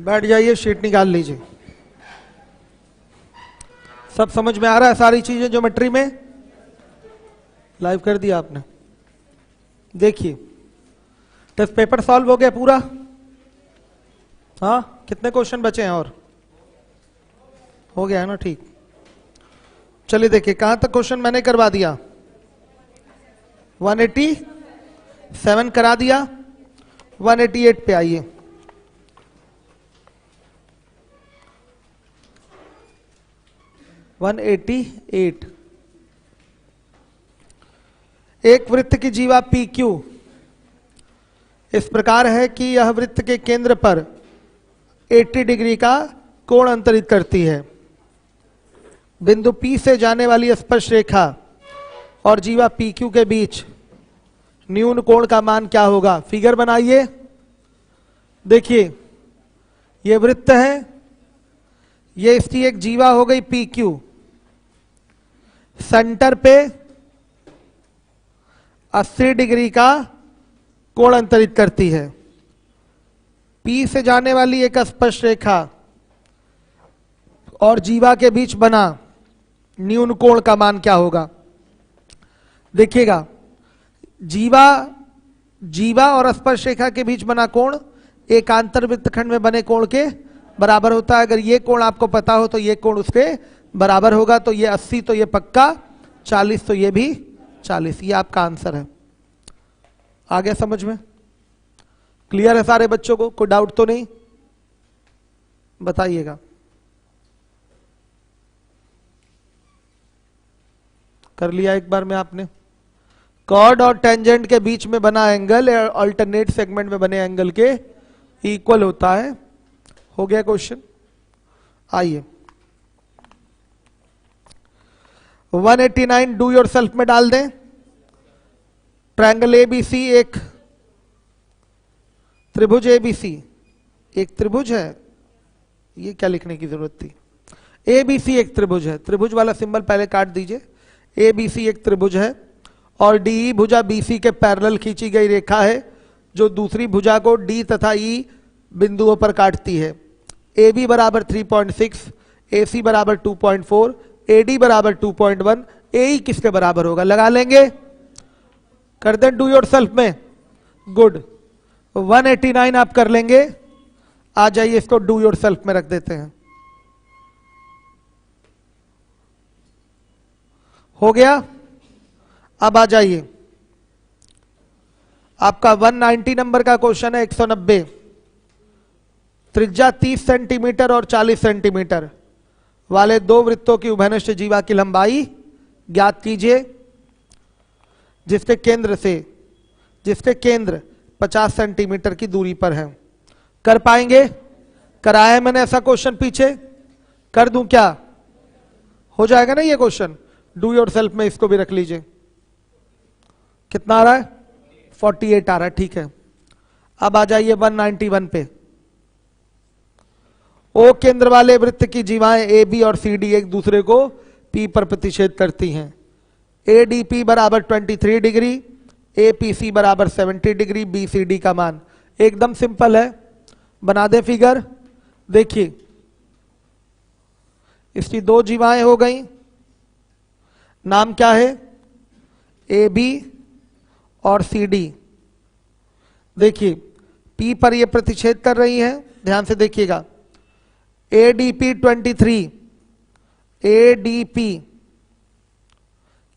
बैठ जाइए, शीट निकाल लीजिए। सब समझ में आ रहा है सारी चीजें ज्योमेट्री में? लाइव कर दिया आपने। देखिए टेस्ट पेपर सॉल्व हो गया पूरा? हाँ, कितने क्वेश्चन बचे हैं और? हो गया है ना, ठीक। चलिए देखिए कहां तक क्वेश्चन मैंने करवा दिया। 187 करा दिया। 188 पे आइए। एक वृत्त की जीवा पी क्यू इस प्रकार है कि यह वृत्त के केंद्र पर 80 डिग्री का कोण अंतरित करती है। बिंदु P से जाने वाली स्पर्श रेखा और जीवा PQ के बीच न्यून कोण का मान क्या होगा? फिगर बनाइए। देखिए ये वृत्त है, ये इसकी एक जीवा हो गई PQ, सेंटर पे 80 डिग्री का कोण अंतरित करती है। P से जाने वाली एक स्पर्श रेखा और जीवा के बीच बना न्यून कोण का मान क्या होगा? देखिएगा, जीवा और स्पर्श रेखा के बीच बना कोण एक आंतरवृत्तखंड में बने कोण के बराबर होता है। अगर ये कोण आपको पता हो तो ये कोण उसके बराबर होगा। तो ये 80 तो ये पक्का, 40 तो ये भी 40। ये आपका आंसर है। आ गया समझ में? क्लियर है सारे बच्चों को? कोई डाउट तो नहीं? बताइएगा। कर लिया एक बार में आपने? कॉर्ड और टेंजेंट के बीच में बना एंगल अल्टरनेट सेगमेंट में बने एंगल के इक्वल होता है। हो गया क्वेश्चन। आइए 189 डू योर सेल्फ में डाल दें। ट्रायंगल ABC एक त्रिभुज ABC एक त्रिभुज है। ये क्या लिखने की जरूरत थी? ABC एक त्रिभुज है। त्रिभुज वाला सिंबल पहले काट दीजिए। ABC एक त्रिभुज है और DE भुजा BC के पैरेलल खींची गई रेखा है जो दूसरी भुजा को D तथा E बिंदुओं पर काटती है। AB बराबर 3.6, AC बराबर 2.4, AD बराबर 2.1, AE किसके बराबर होगा? लगा लेंगे। कर दें डू योर सेल्फ में। गुड। 189 आप कर लेंगे। आ जाइए, इसको डू योर सेल्फ में रख देते हैं। हो गया। अब आ जाइए, आपका 190 नंबर का क्वेश्चन है। 190 त्रिज्या 30 सेंटीमीटर और 40 सेंटीमीटर वाले दो वृत्तों की उभयनिष्ठ जीवा की लंबाई ज्ञात कीजिए जिसके केंद्र 50 सेंटीमीटर की दूरी पर है। कर पाएंगे? कराया है मैंने ऐसा क्वेश्चन पीछे। कर दूं क्या? हो जाएगा ना ये क्वेश्चन? डू योर सेल्फ में इसको भी रख लीजिए। कितना आ रहा है? 48 आ रहा है। ठीक है। अब आ जाइए 191 पे। ओ केंद्र वाले वृत्त की जीवाएं AB और CD एक दूसरे को P पर प्रतिच्छेद करती हैं। ADP बराबर 23 डिग्री, APC बराबर 70 डिग्री, BCD का मान एकदम सिंपल है। बना दे फिगर। देखिए इसकी दो जीवाएं हो गई। नाम क्या है? AB और CD। देखिए P पर ये प्रतिच्छेद कर रही है। ध्यान से देखिएगा। ADP 23, ADP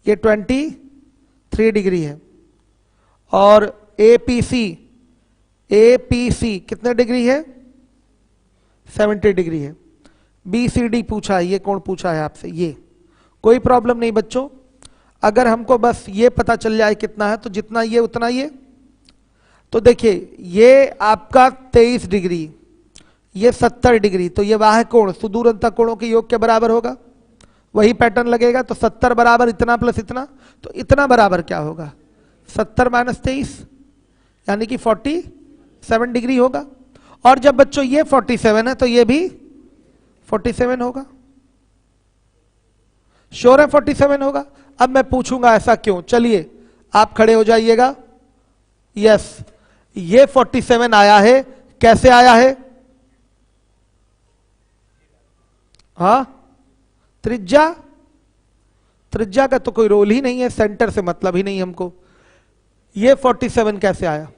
ये 23 डिग्री है और APC कितने डिग्री है? 70 डिग्री है। BCD पूछा है, ये कौन पूछा है आपसे? ये कोई प्रॉब्लम नहीं बच्चों। अगर हमको बस ये पता चल जाए कितना है तो जितना ये उतना ये। तो देखिए ये आपका 23 डिग्री, ये 70 डिग्री, तो ये वाह कोण सुदूर अंतः कोणों के योग के बराबर होगा। वही पैटर्न लगेगा। तो 70 बराबर इतना प्लस इतना, तो इतना बराबर क्या होगा? 70 माइनस 23 यानी कि 47 डिग्री होगा। और जब बच्चों ये 47 है तो ये भी 47 होगा। श्योर है 47 होगा? अब मैं पूछूंगा ऐसा क्यों? चलिए आप खड़े हो जाइएगा। यस, ये 47 आया है। कैसे आया है? हाँ, त्रिज्या, त्रिज्या का तो कोई रोल ही नहीं है, सेंटर से मतलब ही नहीं हमको। ये 47 कैसे आया?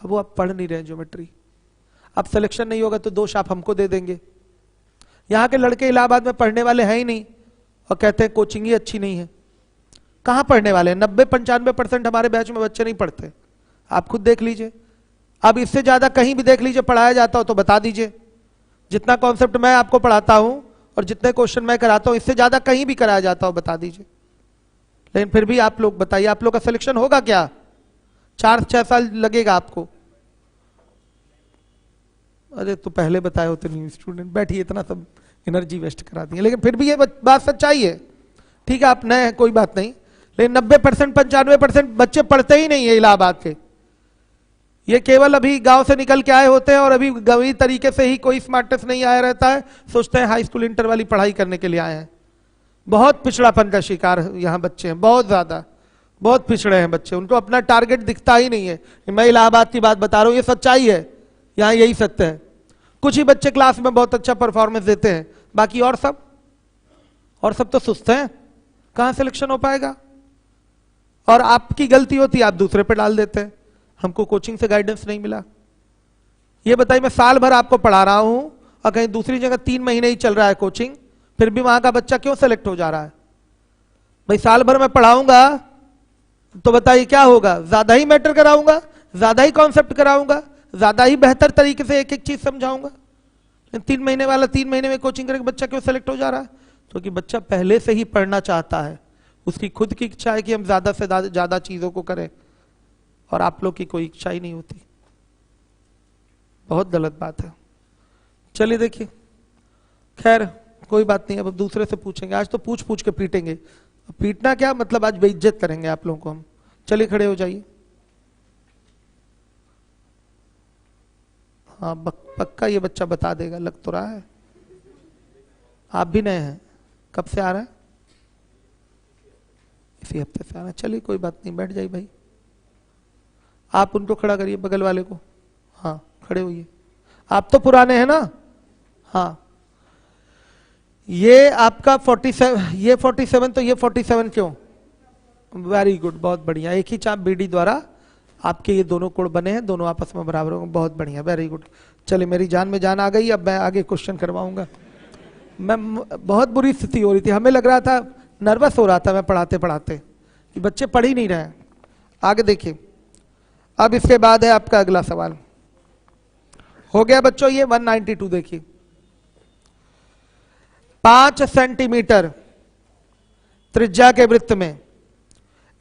अब वो आप पढ़ नहीं रहे ज्योमेट्री, अब सिलेक्शन नहीं होगा तो दोष आप हमको दे देंगे। यहां के लड़के इलाहाबाद में पढ़ने वाले हैं ही नहीं और कहते हैं कोचिंग ही अच्छी नहीं है। कहां पढ़ने वाले हैं? 90-95% हमारे बैच में बच्चे नहीं पढ़ते, आप खुद देख लीजिए। अब इससे ज्यादा कहीं भी देख लीजिए पढ़ाया जाता हो तो बता दीजिए। जितना कॉन्सेप्ट मैं आपको पढ़ाता हूं और जितने क्वेश्चन मैं कराता हूं, इससे ज्यादा कहीं भी कराया जाता हो बता दीजिए। लेकिन फिर भी आप लोग बताइए, आप लोग का सिलेक्शन होगा क्या? 4-6 साल लगेगा आपको। अरे तो पहले बताए होते न्यू स्टूडेंट, बैठिए, इतना सब एनर्जी वेस्ट करा दिए। लेकिन फिर भी ये बात सच्चाई है। ठीक है आप नए हैं कोई बात नहीं, लेकिन 90% 95% बच्चे पढ़ते ही नहीं है इलाहाबाद के। ये केवल अभी गांव से निकल के आए होते हैं और अभी गवी तरीके से ही कोई स्मार्ट टेस्ट नहीं आया रहता है, सोचते हैं हाई स्कूल इंटर वाली पढ़ाई करने के लिए आए हैं। बहुत पिछड़ापन का शिकार यहाँ बच्चे हैं, बहुत ज्यादा, बहुत पिछड़े हैं बच्चे। उनको अपना टारगेट दिखता ही नहीं है। मैं इलाहाबाद की बात बता रहा हूँ, ये सच्चाई है, यहाँ यही सत्य है। कुछ ही बच्चे क्लास में बहुत अच्छा परफॉर्मेंस देते हैं, बाकी और सब तो सुस्त हैं, कहां सिलेक्शन हो पाएगा? और आपकी गलती होती है, आप दूसरे पे डाल देते हैं, हमको कोचिंग से गाइडेंस नहीं मिला। ये बताइए, मैं साल भर आपको पढ़ा रहा हूं और कहीं दूसरी जगह 3 महीने ही चल रहा है कोचिंग, फिर भी वहां का बच्चा क्यों सेलेक्ट हो जा रहा है? भाई साल भर मैं पढ़ाऊंगा तो बताइए क्या होगा? ज्यादा ही मैटर कराऊंगा, ज्यादा ही कॉन्सेप्ट कराऊंगा, ज्यादा ही बेहतर तरीके से एक एक चीज समझाऊंगा। 3 महीने वाला 3 महीने में कोचिंग करके बच्चा क्यों सेलेक्ट हो जा रहा है? क्योंकि बच्चा पहले से ही पढ़ना चाहता है, उसकी खुद की इच्छा है कि हम ज्यादा से ज्यादा चीजों को करें, और आप लोग की कोई इच्छा ही नहीं होती। बहुत गलत बात है। चलिए देखिए, खैर कोई बात नहीं, अब दूसरे से पूछेंगे। आज तो पूछ पूछ के पीटेंगे, पीटना क्या मतलब, आज बेइज्जत करेंगे आप लोगों को हम। चलिए खड़े हो जाइए। हाँ पक्का ये बच्चा बता देगा, लग तो रहा है। आप भी नए हैं, कब से आ रहा है? इसी हफ्ते से आ रहा है। चलिए कोई बात नहीं, बैठ जाइए भाई। आप उनको खड़ा करिए, बगल वाले को। हाँ खड़े होइए। आप तो पुराने हैं ना? हाँ, ये आपका 47, ये 47, तो ये 47 क्यों? वेरी गुड, बहुत बढ़िया। एक ही चाप बीडी द्वारा आपके ये दोनों कोण बने हैं, दोनों आपस में बराबर होंगे। बहुत बढ़िया, वेरी गुड। चलिए मेरी जान में जान आ गई, अब मैं आगे क्वेश्चन करवाऊंगा। मैं बहुत बुरी स्थिति हो रही थी, हमें लग रहा था, नर्वस हो रहा था मैं पढ़ाते पढ़ाते कि बच्चे पढ़ ही नहीं रहे हैं। आगे देखिए, अब इसके बाद है आपका अगला सवाल। हो गया बच्चों ये 192। देखिए 5 सेंटीमीटर त्रिज्या के वृत्त में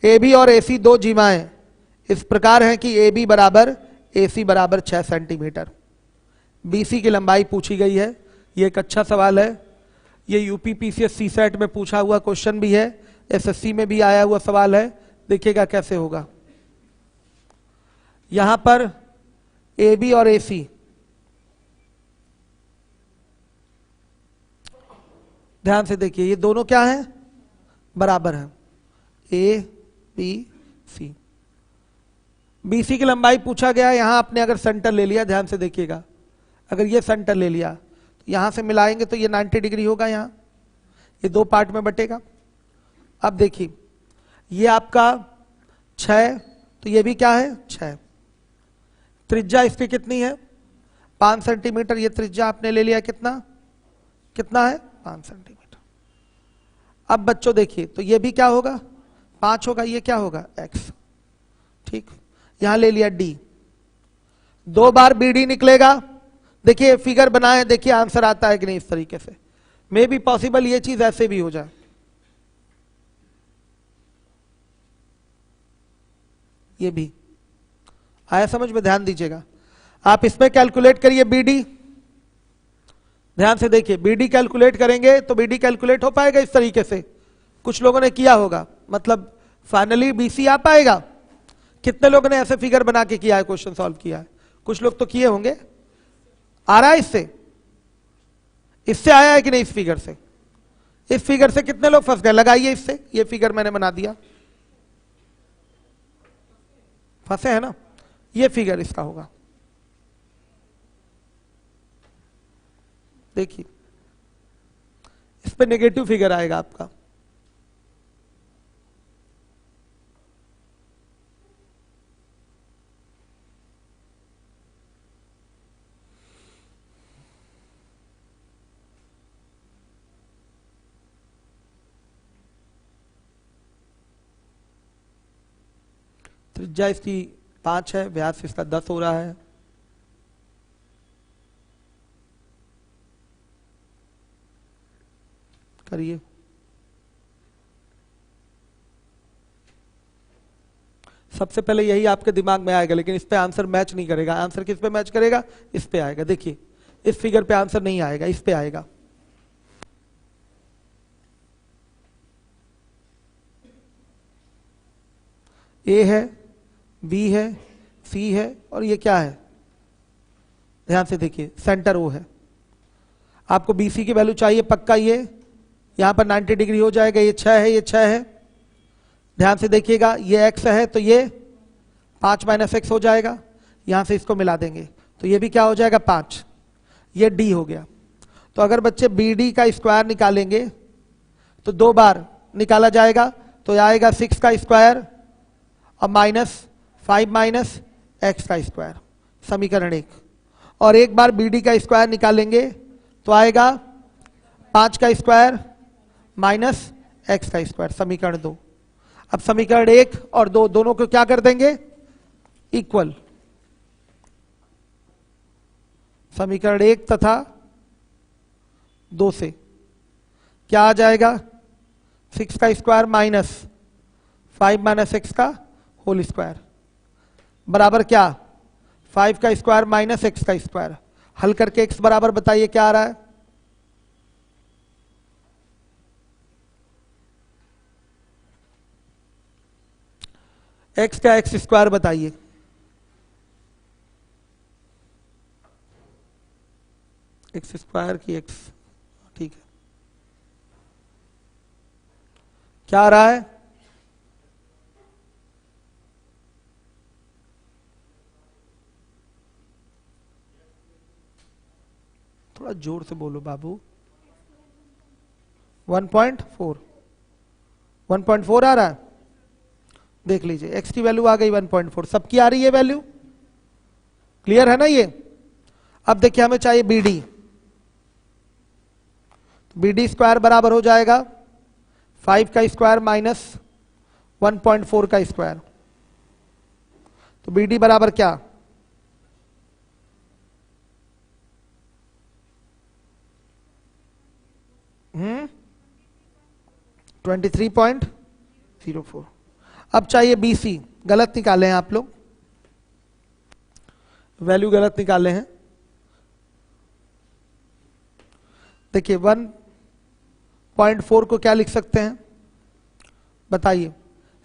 AB और AC दो जीवाएं इस प्रकार हैं कि AB बराबर AC बराबर 6 सेंटीमीटर। BC की लंबाई पूछी गई है। ये एक अच्छा सवाल है, ये यूपी PCS CSET में पूछा हुआ क्वेश्चन भी है, SSC में भी आया हुआ सवाल है। देखिएगा कैसे होगा। यहां पर AB और AC ध्यान से देखिए, ये दोनों क्या हैं? बराबर हैं, ABC। BC की लंबाई पूछा गया, यहां आपने अगर सेंटर ले लिया, ध्यान से देखिएगा, अगर ये सेंटर ले लिया तो यहां से मिलाएंगे तो ये 90 डिग्री होगा। यहां ये दो पार्ट में बटेगा। अब देखिए ये आपका 6, तो ये भी क्या है? 6। त्रिज्या इसकी कितनी है? 5 सेंटीमीटर। ये त्रिज्या आपने ले लिया, कितना कितना है? 5 सेंटीमीटर। अब बच्चों देखिए, तो ये भी क्या होगा? 5 होगा, ये क्या होगा? x। ठीक, यहां ले लिया d, 2 बार BD निकलेगा। देखिए फिगर बनाए, देखिए आंसर आता है कि नहीं इस तरीके से। मे बी पॉसिबल ये चीज ऐसे भी हो जाए। ये भी आया समझ में? ध्यान दीजिएगा, आप इसमें कैलकुलेट करिए BD। ध्यान से देखिए, BD कैलकुलेट करेंगे तो BD कैलकुलेट हो पाएगा इस तरीके से। कुछ लोगों ने किया होगा, मतलब फाइनली BC आ पाएगा। कितने लोगों ने ऐसे फिगर बना के किया है, क्वेश्चन सॉल्व किया है? कुछ लोग तो किए होंगे। आ रहा है इससे? इससे आया है कि नहीं? इस फिगर से, इस फिगर से कितने लोग फंस गए? लगाइए इससे, ये फिगर मैंने बना दिया। फंसे है ना? ये फिगर इसका होगा। देखिए इस पे नेगेटिव फिगर आएगा आपका। त्रिज्या इसकी 5 है, व्यास इसका 10 हो रहा है। करिए। सबसे पहले यही आपके दिमाग में आएगा, लेकिन इस पे आंसर मैच नहीं करेगा। आंसर किस पे मैच करेगा? इस पे आएगा। देखिए इस फिगर पे आंसर नहीं आएगा, इस पे आएगा। ए है, बी है, सी है और ये क्या है? ध्यान से देखिए सेंटर ओ है। आपको बी सी की वैल्यू चाहिए पक्का, ये यहां पर 90 डिग्री हो जाएगा। ये 6 है, ये 6 है। ध्यान से देखिएगा, ये x है तो ये 5 माइनस एक्स हो जाएगा। यहां से इसको मिला देंगे तो ये भी क्या हो जाएगा? 5। ये d हो गया। तो अगर बच्चे बी डी का स्क्वायर निकालेंगे तो 2 बार निकाला जाएगा, तो आएगा 6 का स्क्वायर और माइनस 5 माइनस एक्स का स्क्वायर, समीकरण 1। और एक बार बी डी का स्क्वायर निकालेंगे तो आएगा 5 का स्क्वायर माइनस एक्स का स्क्वायर, समीकरण 2। अब समीकरण 1 और 2 दोनों को क्या कर देंगे? इक्वल। समीकरण 1 तथा 2 से क्या आ जाएगा? 6 का स्क्वायर माइनस 5 माइनस एक्स का होल स्क्वायर बराबर क्या? 5 का स्क्वायर माइनस एक्स का स्क्वायर। हल करके x बराबर बताइए क्या आ रहा है? x का एक्स स्क्वायर बताइए। एक्स स्क्वायर की एक्स, ठीक है। क्या आ रहा है? थोड़ा जोर से बोलो बाबू। 1.4 1.4 आ रहा है। देख लीजिए x की वैल्यू आ गई 1.4, सबकी आ रही है वैल्यू। क्लियर है ना ये? अब देखिए हमें चाहिए B D. B D square बराबर हो जाएगा 5 का स्क्वायर माइनस 1.4 का स्क्वायर। तो बी डी बराबर क्या? 23.04। अब चाहिए बी सी। गलत निकाले हैं आप लोग, वैल्यू गलत निकाले हैं। देखिए 1.4 को क्या लिख सकते हैं बताइए?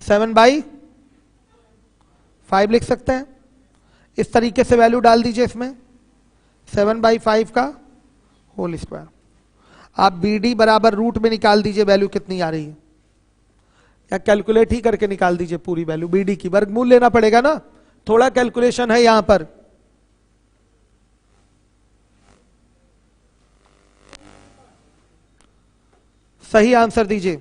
7/5 लिख सकते हैं। इस तरीके से वैल्यू डाल दीजिए इसमें, 7/5 का होल स्क्वायर। आप बी डी बराबर रूट में निकाल दीजिए वैल्यू कितनी आ रही है, या कैलकुलेट ही करके निकाल दीजिए पूरी वैल्यू। बी डी की वर्गमूल लेना पड़ेगा ना, थोड़ा कैलकुलेशन है यहां पर। सही आंसर दीजिए।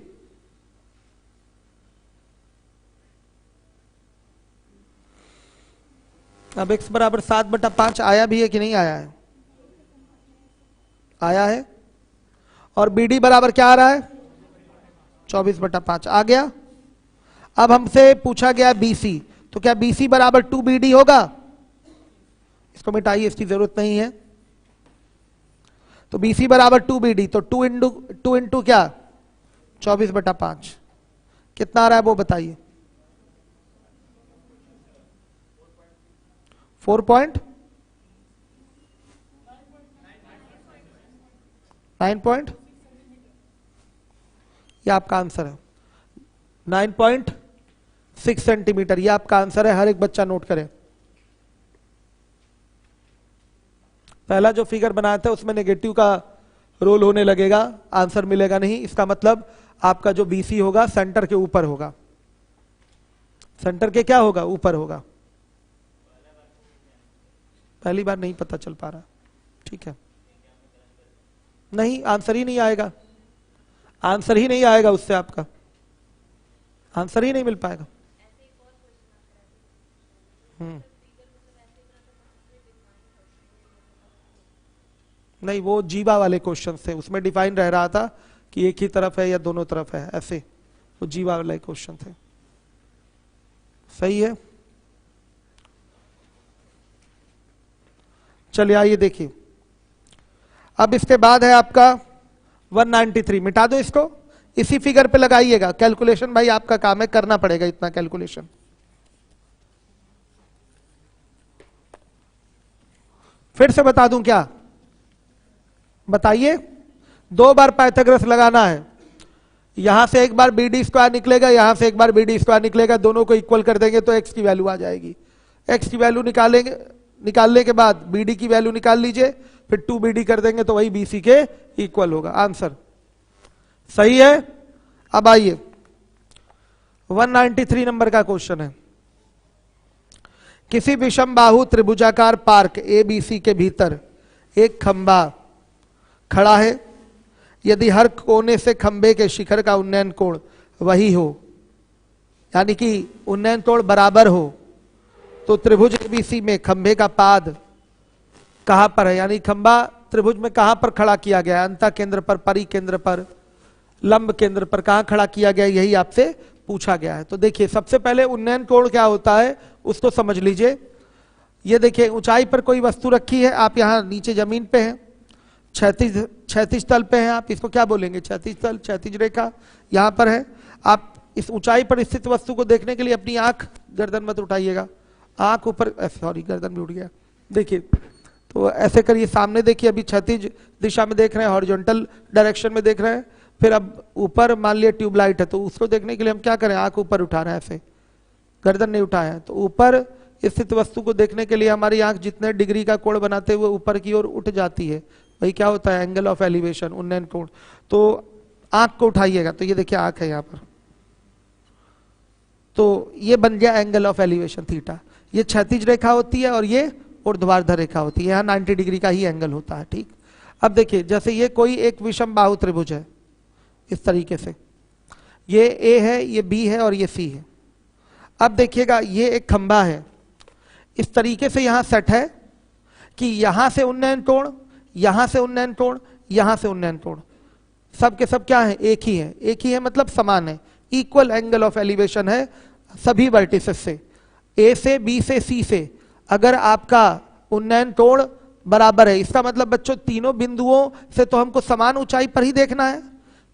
अब x बराबर 7/5 आया भी है कि नहीं आया है? आया है। और बी डी बराबर क्या आ रहा है? 24/5 आ गया। अब हमसे पूछा गया बी सी, तो क्या बी सी बराबर 2BD होगा? इसको मिटाइए, इसकी जरूरत नहीं है। तो बी सी बराबर 2BD, तो 2 इंटू क्या? 24/5। कितना आ रहा है वो बताइए? 4.9 ये आपका आंसर है। 9.6 सेंटीमीटर ये आपका आंसर है। हर एक बच्चा नोट करे। पहला जो फिगर बनाया था उसमें नेगेटिव का रोल होने लगेगा, आंसर मिलेगा नहीं। इसका मतलब आपका जो बीसी होगा सेंटर के ऊपर होगा। सेंटर के क्या होगा? ऊपर होगा। पहली बार नहीं पता चल पा रहा, ठीक है। नहीं, आंसर ही नहीं आएगा, आंसर ही नहीं आएगा उससे, आपका आंसर ही नहीं मिल पाएगा। नहीं, वो जीवा वाले क्वेश्चन थे, उसमें डिफाइन रह रहा था कि एक ही तरफ है या दोनों तरफ है, ऐसे वो जीवा वाले क्वेश्चन थे। सही है, चलिए आइए देखिए। अब इसके बाद है आपका 193, मिटा दो इसको, इसी फिगर पे लगाइएगा कैलकुलेशन, भाई आपका काम है, करना पड़ेगा इतना कैलकुलेशन। फिर से बता दूं क्या, बताइए। 2 बार पाइथागोरस लगाना है, यहां से एक बार बी डी स्क्वायर निकलेगा, यहां से एक बार बी डी स्क्वायर निकलेगा, दोनों को इक्वल कर देंगे तो एक्स की वैल्यू आ जाएगी। एक्स की वैल्यू निकालेंगे, निकालने के बाद बी डी की वैल्यू निकाल लीजिए, फिर 2BD कर देंगे तो वही BC के इक्वल होगा, आंसर सही है। अब आइए 193 नंबर का क्वेश्चन है। किसी विषम बाहु त्रिभुजाकार पार्क ABC के भीतर एक खंबा खड़ा है, यदि हर कोने से खंबे के शिखर का उन्नयन कोण वही हो, यानी कि उन्नयन कोण बराबर हो, तो त्रिभुज ABC में खंबे का पाद कहां पर है, यानी खंबा त्रिभुज में कहां पर खड़ा किया गया है, अंतः केंद्र पर, परिकेंद्र पर, लंब केंद्र पर, कहां खड़ा किया गया, यही आपसे पूछा गया है। तो देखिए सबसे पहले उन्नयन कोण क्या होता है उसको समझ लीजिए। ये देखिए ऊंचाई पर कोई वस्तु रखी है, आप यहां नीचे जमीन पे हैं, क्षैतिज तल पे हैं, आप इसको क्या बोलेंगे, क्षैतिज तल, क्षैतिज रेखा यहां पर है। आप इस ऊंचाई पर स्थित वस्तु को देखने के लिए अपनी आंख, गर्दन मत उठाइएगा, आंख ऊपर, सॉरी गर्दन भी उठ गया, देखिए तो ऐसे करिए, सामने देखिए, अभी क्षैतिज दिशा में देख रहे हैं, हॉरिजॉन्टल डायरेक्शन में देख रहे हैं, फिर अब ऊपर मान लिया ट्यूबलाइट है, तो उसको देखने के लिए हम क्या करें, आंख ऊपर उठा रहे हैं, ऐसे गर्दन नहीं उठाए हैं, तो ऊपर स्थित वस्तु को देखने के लिए हमारी आंख जितने डिग्री का कोण बनाते हुए ऊपर की ओर उठ जाती है, वही क्या होता है, एंगल ऑफ एलिवेशन, उन्नयन कोण। तो आंख को उठाइएगा, तो ये देखिए आंख है यहाँ पर, तो ये बन गया एंगल ऑफ एलिवेशन थीटा। ये क्षैतिज रेखा होती है और ये ऊर्ध्वाधर रेखा होती है, यहाँ 90 डिग्री का ही एंगल होता है, ठीक। अब देखिए जैसे ये कोई एक विषम बाहु त्रिभुज है, इस तरीके से, ये A है, ये B है और ये C है। अब देखिएगा ये एक खंबा है, इस तरीके से यहां सेट है कि यहां से उन्नयन कोण, यहां से उन्नयन कोण, यहां से उन्नयन कोण, सब के सब क्या है, एक ही है, एक ही है मतलब समान है, इक्वल एंगल ऑफ एलिवेशन है सभी वर्टिसेस से, A से B से C से। अगर आपका उन्नयन कोण बराबर है, इसका मतलब बच्चों तीनों बिंदुओं से तो हमको समान ऊंचाई पर ही देखना है,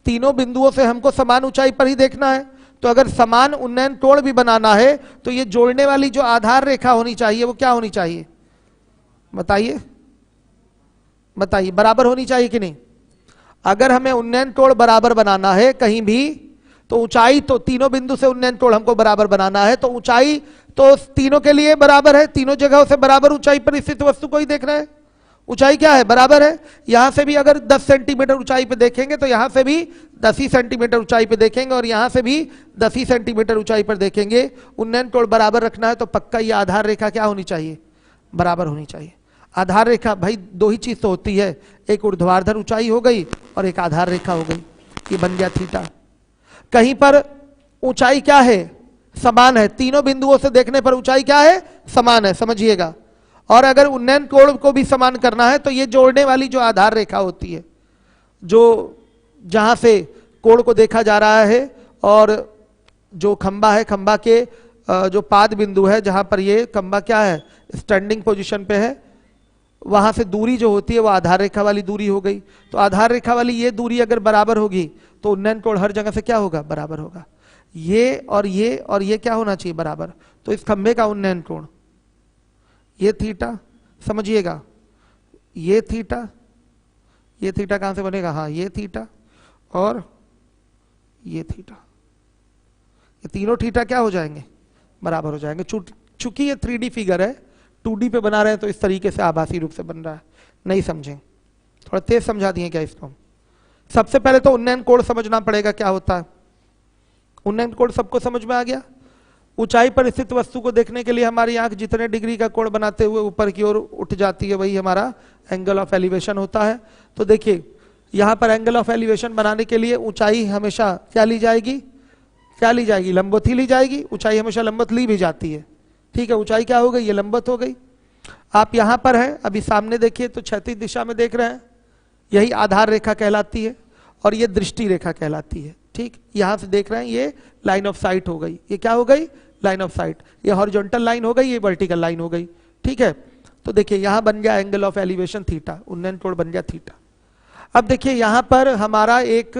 तीनों बिंदुओं से हमको समान ऊंचाई पर ही देखना है। तो अगर समान उन्नयन कोण भी बनाना है तो ये जोड़ने वाली जो आधार रेखा होनी चाहिए वो क्या होनी चाहिए, बताइए बताइए, बराबर होनी चाहिए कि नहीं। अगर हमें उन्नयन कोण बराबर बनाना है कहीं भी, तो ऊंचाई तो तीनों बिंदु से उन्नयन कोण हमको बराबर बनाना है, तो ऊंचाई तो तीनों के लिए बराबर है, तीनों जगहों से बराबर ऊंचाई पर स्थित वस्तु को ही देखना है, ऊंचाई क्या है, बराबर है। यहां से भी अगर 10 सेंटीमीटर ऊंचाई पे देखेंगे तो यहां से भी 10 ही सेंटीमीटर ऊंचाई पे देखेंगे, और यहां से भी 10 ही सेंटीमीटर ऊंचाई पर देखेंगे। उन्नयन कोण बराबर रखना है तो पक्का ये आधार रेखा क्या होनी चाहिए, बराबर होनी चाहिए। आधार रेखा भाई दो ही चीज तो होती है, एक ऊर्ध्वाधर ऊंचाई हो गई और एक आधार रेखा हो गई, ये बन गया थीटा। कहीं पर ऊंचाई क्या है, समान है, तीनों बिंदुओं से देखने पर ऊंचाई क्या है, समान है, समझिएगा। और अगर उन्नयन कोण को भी समान करना है तो ये जोड़ने वाली जो आधार रेखा होती है, जो जहां से कोण को देखा जा रहा है, और जो खंबा है, खंबा के जो पाद बिंदु है जहां पर ये खंबा क्या है, स्टैंडिंग पोजीशन पे है, वहां से दूरी जो होती है वो आधार रेखा वाली दूरी हो गई। तो आधार रेखा वाली ये दूरी अगर बराबर होगी तो उन्नयन कोण हर जगह से क्या होगा, बराबर होगा। ये और ये क्या होना चाहिए, बराबर। तो इस खंबे का उन्नयन कोण ये थीटा, समझिएगा, ये थीटा कहां से बनेगा, हाँ ये थीटा और ये थीटा, ये तीनों थीटा क्या हो जाएंगे, बराबर हो जाएंगे। चूंकि ये 3D फिगर है, 2D पे बना रहे हैं तो इस तरीके से आभासी रूप से बन रहा है, नहीं समझे, थोड़ा तेज समझा दिए क्या इसको। सबसे पहले तो उन्नयन कोण समझना पड़ेगा क्या होता है। उन्नयन कोण सबको समझ में आ गया। ऊंचाई पर स्थित वस्तु को देखने के लिए हमारी आंख जितने डिग्री का कोण बनाते हुए ऊपर की ओर उठ जाती है, वही हमारा एंगल ऑफ एलिवेशन होता है। तो देखिए यहां पर एंगल ऑफ एलिवेशन बनाने के लिए ऊंचाई हमेशा क्या ली जाएगी, क्या ली जाएगी, लंबवत ही ली जाएगी। ऊंचाई हमेशा लंबवत ली भी जाती है। ठीक है, ऊंचाई क्या हो गई, ये लंबवत हो गई। आप यहां पर हैं, अभी सामने देखिए तो क्षैतिज दिशा में देख रहे हैं, यही आधार रेखा कहलाती है और ये दृष्टि रेखा कहलाती है। ठीक, यहां से देख रहे हैं ये लाइन ऑफ साइट हो गई, ये क्या हो गई, लाइन ऑफ साइट। ये हॉरिजॉन्टल लाइन हो गई, ये वर्टिकल लाइन हो गई। ठीक है, तो देखिए यहां बन गया एंगल ऑफ एलिवेशन थीटा, उन्नयन कोण बन गया थीटा। अब देखिए यहां पर हमारा एक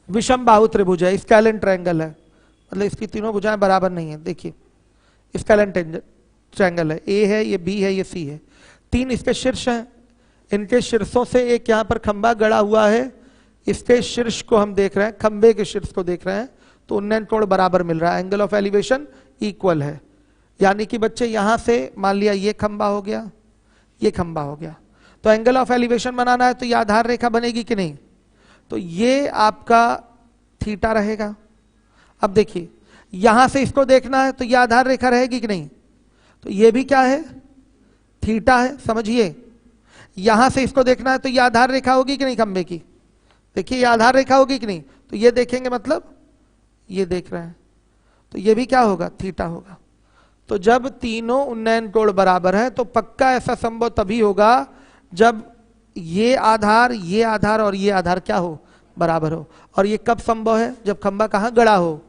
विषम बाहु त्रिभुज है, स्केलन ट्रायंगल है, मतलब इसकी तीनों भुजाएं बराबर नहीं है। देखिए स्केलन ट्रायंगल है, ए है, ये बी है, ये सी है, तीन इसके शीर्ष हैं। इनके शीर्षों से एक यहाँ पर खंबा गड़ा हुआ है, इसके शीर्ष को हम देख रहे हैं, खंबे के शीर्ष को देख रहे हैं, तो उन्नयन कोण बराबर मिल रहा है, एंगल ऑफ एलिवेशन इक्वल है। यानी कि बच्चे यहां से मान लिया ये खंबा हो गया, ये खंबा हो गया, तो एंगल ऑफ एलिवेशन बनाना है तो ये आधार रेखा बनेगी कि नहीं, तो ये आपका थीटा रहेगा। अब देखिए यहां से इसको देखना है तो ये आधार रेखा रहेगी कि नहीं, तो ये भी क्या है, थीटा है, समझिए। यहां से इसको देखना है तो ये आधार रेखा होगी कि नहीं खंबे की, देखिए ये आधार रेखा होगी कि नहीं, तो ये देखेंगे मतलब ये देख रहे हैं, तो ये भी क्या होगा, थीटा होगा। तो जब तीनों उन्नयन कोण बराबर है तो पक्का ऐसा संभव तभी होगा जब ये आधार और ये आधार क्या हो, बराबर हो। और ये कब संभव है, जब खंबा कहां गड़ा हो,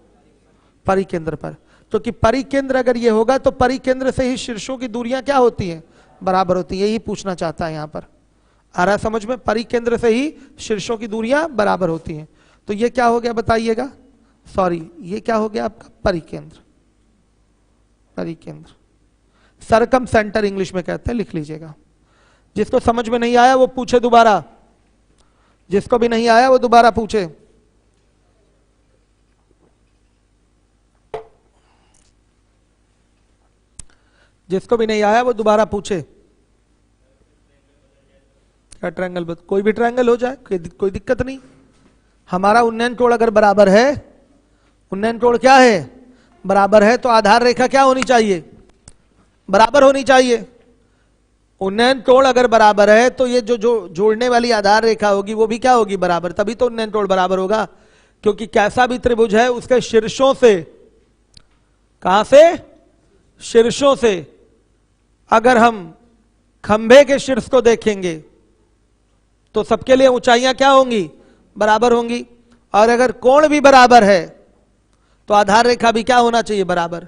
परिकेंद्र पर। क्योंकि परिकेंद्र अगर ये होगा तो परिकेंद्र से ही शीर्षों की दूरियां क्या होती हैं, बराबर होती है। यही पूछना चाहता है यहां पर, आ रहा समझ में, परिकेंद्र से ही शीर्षों की दूरियां बराबर होती हैं। तो ये क्या हो गया बताइएगा, सॉरी ये क्या हो गया आपका, परिकेंद्र, परिकेंद्र, सरकम सेंटर इंग्लिश में कहते हैं, लिख लीजिएगा। जिसको समझ में नहीं आया वो पूछे दोबारा, जिसको भी नहीं आया वो दोबारा पूछे। जिसको भी नहीं आया वो दोबारा पूछे। क्या ट्रायंगल, कोई भी ट्रायंगल हो जाए, कोई दिक्कत नहीं। हमारा उन्नयन कोण अगर बराबर है, उन्नयन कोण क्या है, बराबर है, तो आधार रेखा क्या होनी चाहिए, बराबर होनी चाहिए। उन्नयन कोण अगर बराबर है तो ये जो जोड़ने वाली आधार रेखा होगी वो भी क्या होगी, बराबर, तभी तो उन्नयन कोण बराबर होगा। क्योंकि कैसा भी त्रिभुज है उसके शीर्षों से, कहां से, शीर्षों से अगर हम खंभे के शीर्ष को देखेंगे तो सबके लिए ऊंचाइयां क्या होंगी, बराबर होंगी। और अगर कोण भी बराबर है तो आधार रेखा भी क्या होना चाहिए, बराबर।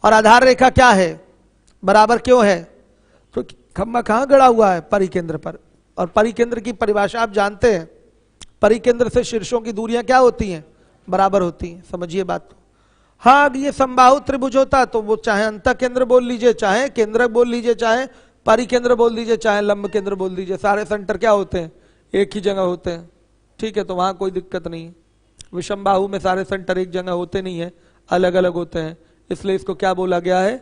और आधार रेखा क्या है, बराबर क्यों है, तो खंभा कहां गड़ा हुआ है, परिकेंद्र पर। और परिकेंद्र की परिभाषा आप जानते हैं, परिकेंद्र से शीर्षों की दूरियां क्या होती हैं, बराबर होती हैं, समझिए बात को। हाँ अगर ये समबाहु त्रिभुज होता तो वो चाहे अंतः केंद्र बोल लीजिए, चाहे केंद्रक बोल लीजिए, चाहे परिकेंद्र बोल दीजिए, चाहे लंब केंद्र बोल दीजिए, सारे सेंटर क्या होते हैं, एक ही जगह होते हैं। ठीक है, तो वहां कोई दिक्कत नहीं है। विषमबाहु में सारे सेंटर एक जगह होते नहीं है, अलग अलग होते हैं, इसलिए इसको क्या बोला गया है,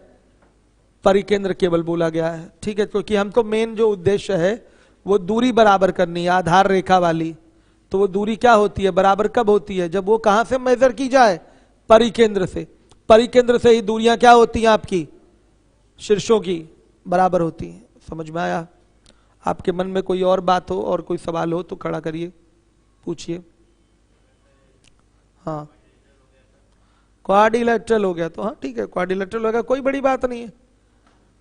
परिकेंद्र केवल बोला गया है। ठीक है, क्योंकि हमको मेन जो उद्देश्य है वो दूरी बराबर करनी है, आधार रेखा वाली। तो वो दूरी क्या होती है, बराबर कब होती है, जब वो कहां से मेजर की जाए, परिकेंद्र से। परिकेंद्र से ही दूरियां क्या होती हैं आपकी, शीर्षों की, बराबर होती हैं। समझ में आया। आपके मन में कोई और बात हो और कोई सवाल हो तो खड़ा करिए, पूछिए। हाँ क्वाड्रिलेटरल हो गया तो हाँ ठीक है, क्वाड्रिलेटरल होगा, कोई बड़ी बात नहीं है।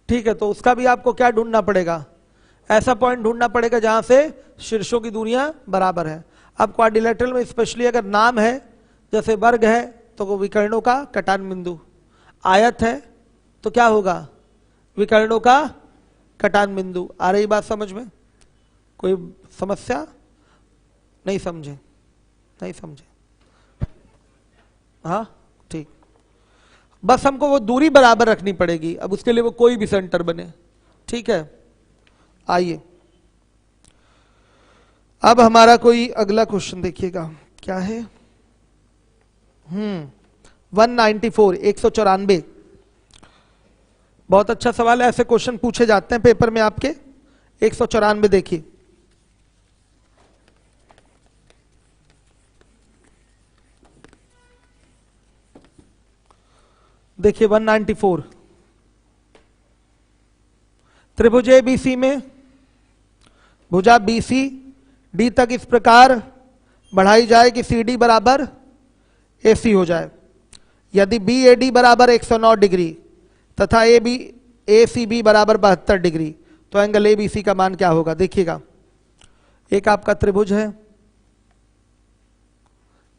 ठीक है, तो उसका भी आपको क्या ढूंढना पड़ेगा, ऐसा पॉइंट ढूंढना पड़ेगा जहां से शीर्षों की दूरियां बराबर है। अब क्वाड्रिलेटरल में स्पेशली अगर नाम है, जैसे वर्ग है तो वो विकर्णों का कटान बिंदु, आयत है तो क्या होगा, विकर्णों का कटान बिंदु। आ रही बात समझ में, कोई समस्या, नहीं समझे, नहीं समझे, हाँ ठीक। बस हमको वो दूरी बराबर रखनी पड़ेगी, अब उसके लिए वो कोई भी सेंटर बने। ठीक है, आइए अब हमारा कोई अगला क्वेश्चन देखिएगा, क्या है 194, 194। बहुत अच्छा सवाल है, ऐसे क्वेश्चन पूछे जाते हैं पेपर में आपके। 194 देखिए, देखिए 194, त्रिभुज एबीसी में भुजा BC D तक इस प्रकार बढ़ाई जाए कि CD बराबर AC हो जाए। यदि BAD बराबर 109 डिग्री तथा ACB बराबर 72 डिग्री, तो एंगल ABC का मान क्या होगा? देखिएगा, एक आपका त्रिभुज है,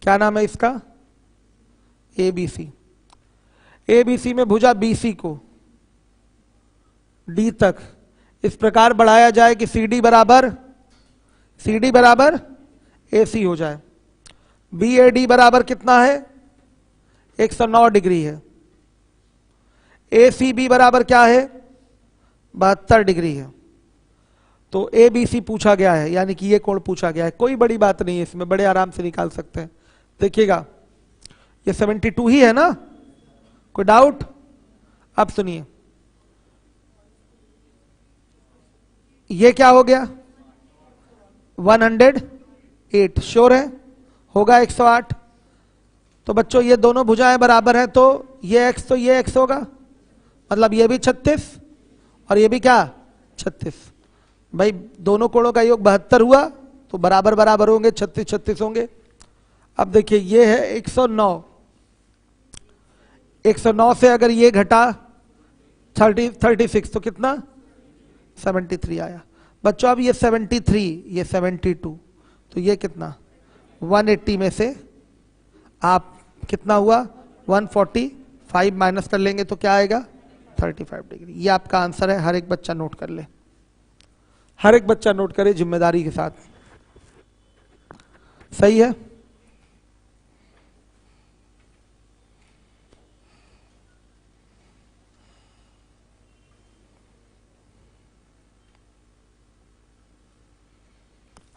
क्या नाम है इसका? ABC। ABC में भुजा BC को D तक इस प्रकार बढ़ाया जाए कि CD बराबर AC हो जाए। BAD बराबर कितना है? 109 डिग्री है। ACB बराबर क्या है? 72 डिग्री है। तो ABC पूछा गया है, यानी कि ये कोण पूछा गया है। कोई बड़ी बात नहीं है इसमें, बड़े आराम से निकाल सकते हैं। देखिएगा, ये 72 ही है ना, कोई डाउट? अब सुनिए, ये क्या हो गया? 108। श्योर है? होगा 108। तो बच्चों ये दोनों भुजाएं बराबर हैं, तो ये x तो ये x होगा, मतलब ये भी 36 और ये भी क्या? 36। भाई दोनों कोणों का योग 72 हुआ, तो बराबर बराबर होंगे, 36 36 होंगे। अब देखिए, ये है 109। 109 से अगर ये घटा 36 तो कितना? 73 आया। बच्चों अब ये 73, ये 72, तो ये कितना? 180 में से आप कितना हुआ? 145 माइनस कर लेंगे तो क्या आएगा? 35 डिग्री। ये आपका आंसर है। हर एक बच्चा नोट कर ले, हर एक बच्चा नोट करे जिम्मेदारी के साथ। सही है?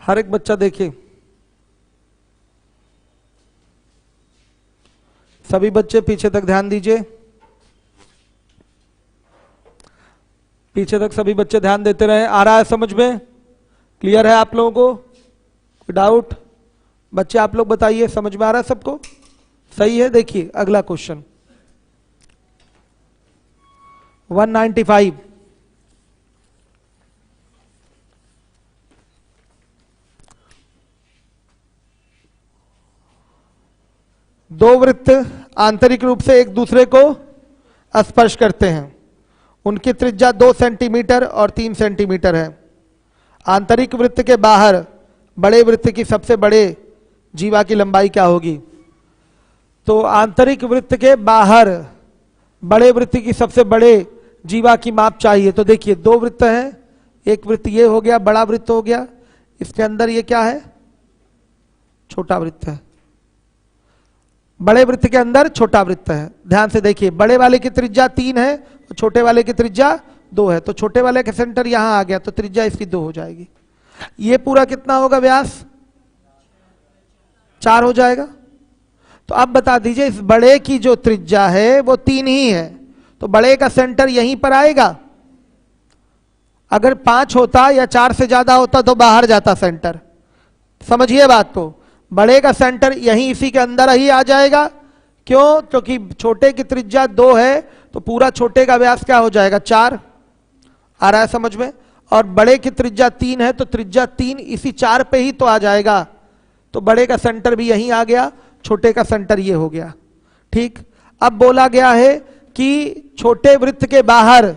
हर एक बच्चा देखिए, सभी बच्चे पीछे तक ध्यान दीजिए, पीछे तक सभी बच्चे ध्यान देते रहे। आ रहा है समझ में? क्लियर है आप लोगों को? कोई डाउट? बच्चे आप लोग बताइए, समझ में आ रहा है सबको? सही है। देखिए अगला क्वेश्चन 195। दो वृत्त आंतरिक रूप से एक दूसरे को स्पर्श करते हैं। उनकी त्रिज्या 2 सेंटीमीटर और 3 सेंटीमीटर है। आंतरिक वृत्त के बाहर बड़े वृत्त की सबसे बड़े जीवा की लंबाई क्या होगी? तो आंतरिक वृत्त के बाहर बड़े वृत्त की सबसे बड़े जीवा की माप चाहिए। तो देखिए, दो वृत्त हैं, एक वृत्त ये हो गया, बड़ा वृत्त हो गया, इसके अंदर ये क्या है? छोटा वृत्त है। बड़े वृत्त के अंदर छोटा वृत्त है। ध्यान से देखिए, बड़े वाले की त्रिज्या 3 है और छोटे वाले की त्रिज्या 2 है। तो छोटे वाले का सेंटर यहां आ गया, तो त्रिज्या इसकी 2 हो जाएगी। ये पूरा कितना होगा व्यास? 4 हो जाएगा। तो अब बता दीजिए, इस बड़े की जो त्रिज्या है वो 3 ही है, तो बड़े का सेंटर यहीं पर आएगा। अगर 5 होता या 4 से ज्यादा होता तो बाहर जाता सेंटर। समझिए बात को, बड़े का सेंटर यहीं इसी के अंदर ही आ जाएगा। क्यों? क्योंकि छोटे की त्रिज्या 2 है, तो पूरा छोटे का व्यास क्या हो जाएगा? 4। आ रहा है समझ में? और बड़े की त्रिज्या 3 है, तो त्रिज्या 3 इसी 4 पे ही तो आ जाएगा। तो बड़े का सेंटर भी यहीं आ गया, छोटे का सेंटर ये हो गया। ठीक। अब बोला गया है कि छोटे वृत्त के बाहर,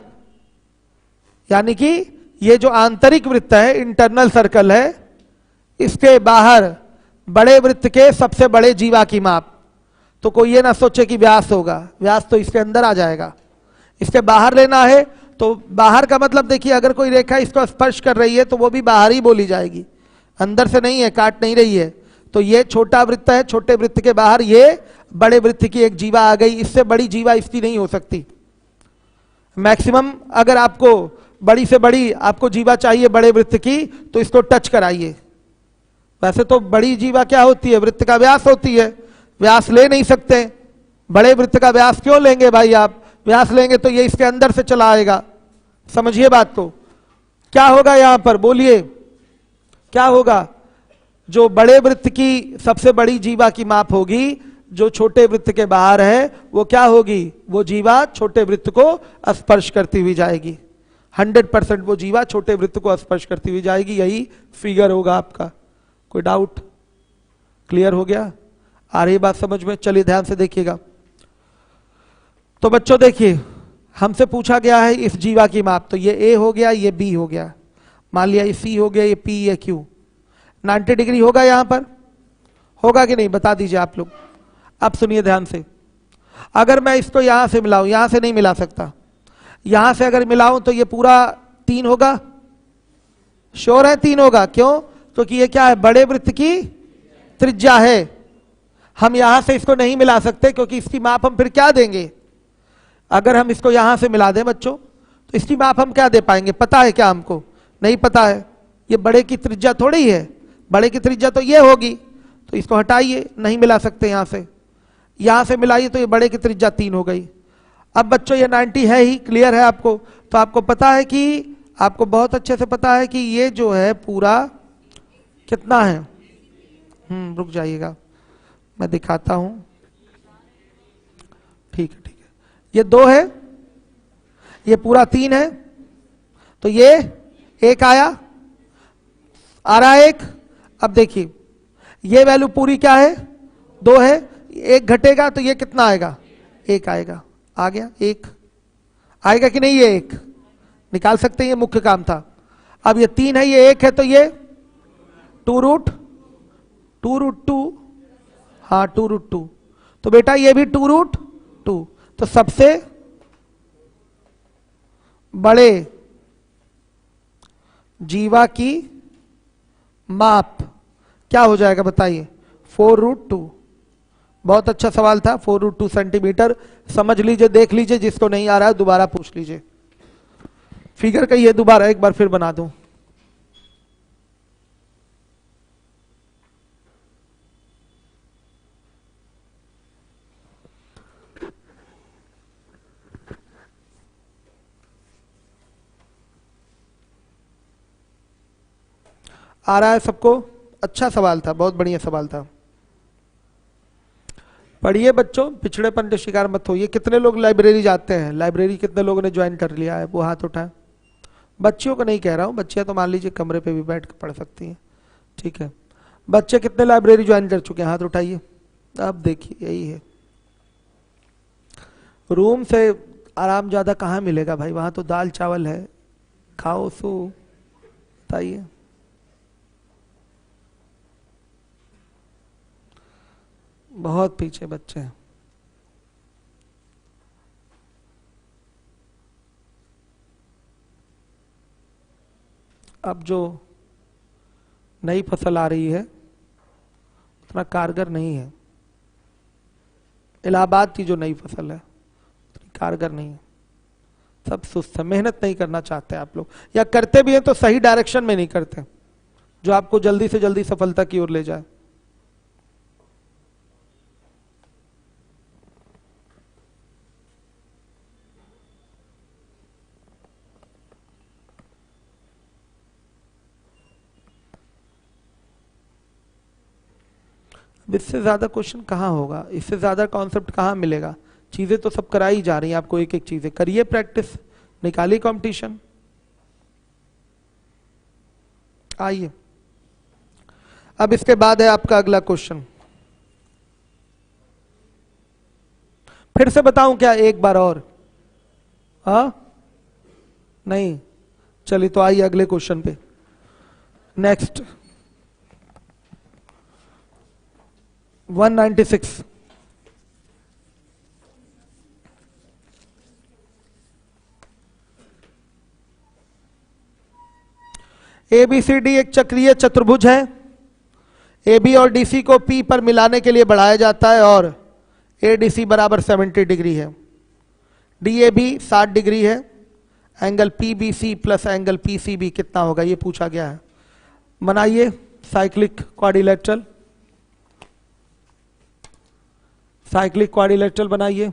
यानी कि ये जो आंतरिक वृत्त है, इंटरनल सर्कल है, इसके बाहर बड़े वृत्त के सबसे बड़े जीवा की माप। तो कोई ये ना सोचे कि व्यास होगा, व्यास तो इसके अंदर आ जाएगा। इसके बाहर लेना है, तो बाहर का मतलब देखिए, अगर कोई रेखा इसको स्पर्श कर रही है तो वो भी बाहर ही बोली जाएगी, अंदर से नहीं है, काट नहीं रही है। तो ये छोटा वृत्त है, छोटे वृत्त के बाहर ये बड़े वृत्त की एक जीवा आ गई। इससे बड़ी जीवा इसकी नहीं हो सकती। मैक्सिमम अगर आपको बड़ी से बड़ी आपको जीवा चाहिए बड़े वृत्त की, तो इसको टच कराइए। वैसे तो बड़ी जीवा क्या होती है? वृत्त का व्यास होती है। व्यास ले नहीं सकते, बड़े वृत्त का व्यास क्यों लेंगे भाई? आप व्यास लेंगे तो ये इसके अंदर से चला आएगा। समझिए बात को। क्या होगा यहां पर? बोलिए क्या होगा? जो बड़े वृत्त की सबसे बड़ी जीवा की माप होगी, जो छोटे वृत्त के बाहर है, वो क्या होगी? वो जीवा छोटे वृत्त को स्पर्श करती हुई जाएगी। 100% वो जीवा छोटे वृत्त को स्पर्श करती हुई जाएगी, यही फिगर होगा आपका। कोई डाउट? क्लियर हो गया? आ रही बात समझ में? चलिए ध्यान से देखिएगा। तो बच्चों देखिए, हमसे पूछा गया है इस जीवा की माप, तो ये ए हो गया, ये बी हो गया, मान लिया ये सी हो गया, ये पी, ये क्यू। 90 डिग्री होगा यहां पर, होगा कि नहीं बता दीजिए आप लोग। अब सुनिए ध्यान से, अगर मैं इसको यहां से मिलाऊं, यहां से नहीं मिला सकता, यहां से अगर मिलाऊं तो ये पूरा 3 होगा। श्योर है 3 होगा? क्यों? क्योंकि ये क्या है, बड़े वृत्त की त्रिज्या है। हम यहां से इसको नहीं मिला सकते क्योंकि इसकी माप हम फिर क्या देंगे? अगर हम इसको यहां से मिला दें बच्चों तो इसकी माप हम क्या दे पाएंगे? पता है क्या हमको? नहीं पता है। ये बड़े की त्रिज्या थोड़ी है, बड़े की त्रिज्या तो ये होगी, तो इसको हटाइए, नहीं मिला सकते यहां से मिलाइए तो ये बड़े की त्रिज्या 3 हो गई। अब बच्चों ये 90 है ही, क्लियर है आपको? तो आपको पता है कि, आपको बहुत अच्छे से पता है कि ये जो है पूरा कितना है। रुक जाइएगा, मैं दिखाता हूं। ठीक है, ये 2 है, ये पूरा 3 है, तो ये 1 आया, आ रहा है 1। अब देखिए ये वैल्यू पूरी क्या है, 2 है, 1 घटेगा तो ये कितना आएगा? 1 आएगा। आ गया 1 आएगा कि नहीं? ये 1 निकाल सकते हैं, ये मुख्य काम था। अब ये 3 है, ये 1 है, तो ये 2√2, हाँ 2√2, तो बेटा ये भी 2√2। तो सबसे बड़े जीवा की माप क्या हो जाएगा बताइए? 4√2। बहुत अच्छा सवाल था, 4√2 सेंटीमीटर। समझ लीजिए, देख लीजिए, जिसको नहीं आ रहा है दोबारा पूछ लीजिए। फिगर कहिए दोबारा एक बार फिर बना दूं। आ रहा है सबको? अच्छा सवाल था, बहुत बढ़िया सवाल था। पढ़िए बच्चों, पिछड़ेपन के शिकार मत होइए। कितने लोग लाइब्रेरी जाते हैं? लाइब्रेरी कितने लोगों ने ज्वाइन कर लिया है? वो हाथ उठाएं। बच्चियों को नहीं कह रहा हूं, बच्चियां तो मान लीजिए कमरे पे भी बैठ कर पढ़ सकती हैं, ठीक है। बच्चे कितने लाइब्रेरी ज्वाइन कर चुके हैं? हाथ उठाइए। अब देखिए यही है, रूम से आराम ज्यादा कहाँ मिलेगा भाई, वहां तो दाल चावल है, खाओ सो। बताइए, बहुत पीछे बच्चे हैं। अब जो नई फसल आ रही है उतना कारगर नहीं है। इलाहाबाद की जो नई फसल है उतनी कारगर नहीं है, सब सुस्त है, मेहनत नहीं करना चाहते आप लोग, या करते भी हैं तो सही डायरेक्शन में नहीं करते जो आपको जल्दी से जल्दी सफलता की ओर ले जाए। इससे ज्यादा क्वेश्चन कहाँ होगा, इससे ज्यादा कॉन्सेप्ट कहाँ मिलेगा? चीजें तो सब कराई जा रही हैं आपको, एक एक चीजें करिए, प्रैक्टिस, निकालिए कंपटीशन। आइए, अब इसके बाद है आपका अगला क्वेश्चन। फिर से बताऊं क्या एक बार और? हाँ नहीं, चलिए तो आइए अगले क्वेश्चन पे। नेक्स्ट 196। ABCD एक चक्रीय चतुर्भुज है। AB और DC को P पर मिलाने के लिए बढ़ाया जाता है और ADC बराबर 70 डिग्री है। DAB 60 डिग्री है। Angle PBC plus angle PCB कितना होगा, ये पूछा गया है। बनाइए साइक्लिक क्वाड्रिलेटरल, साइक्लिक क्वाड्रिलेटरल बनाइए।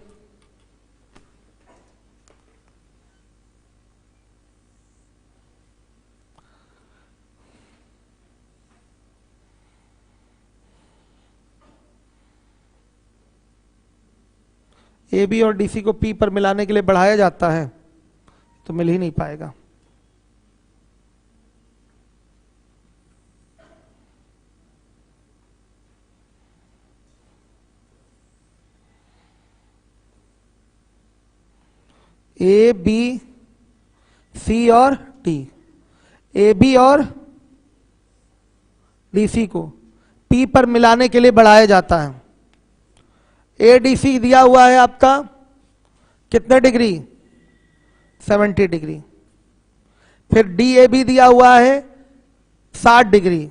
AB और DC को P पर मिलाने के लिए बढ़ाया जाता है तो मिल ही नहीं पाएगा। ए बी सी और डी, ए बी और डी सी को पी पर मिलाने के लिए बढ़ाया जाता है। ए डी सी दिया हुआ है आपका कितने डिग्री, 70 डिग्री। फिर डी ए बी दिया हुआ है 60 डिग्री।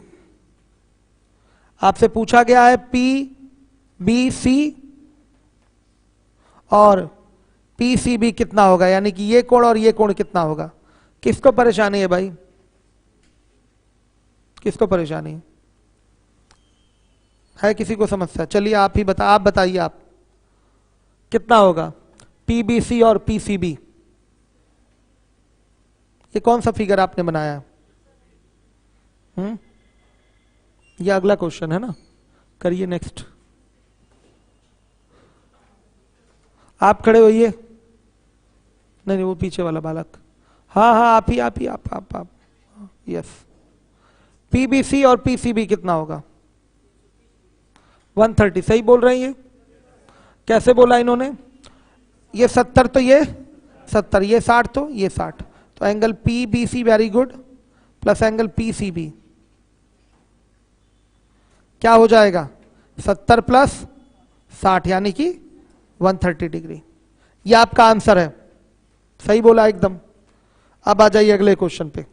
आपसे पूछा गया है पी बी सी और पी सी बी कितना होगा, यानी कि ये कोण और ये कोण कितना होगा। किसको परेशानी है भाई, किसको परेशानी है किसी को समस्या? चलिए आप ही आप बताइए, आप कितना होगा पी बी सी और पी सी बी। ये कौन सा फिगर आपने बनाया? ये अगला क्वेश्चन है ना, करिए नेक्स्ट। आप खड़े होइए, नहीं वो पीछे वाला बालक, हाँ हाँ आप ही आप यस। पीबीसी और पीसीबी कितना होगा? 130। सही बोल रहे हैं? ये कैसे बोला इन्होंने? ये 70 तो ये 70, ये 60 तो ये 60, तो angle PBC very good plus angle PCB क्या हो जाएगा? 70 प्लस 60 यानी कि 130 डिग्री। ये आपका आंसर है, सही बोला एकदम। अब आ जाइए अगले क्वेश्चन पे।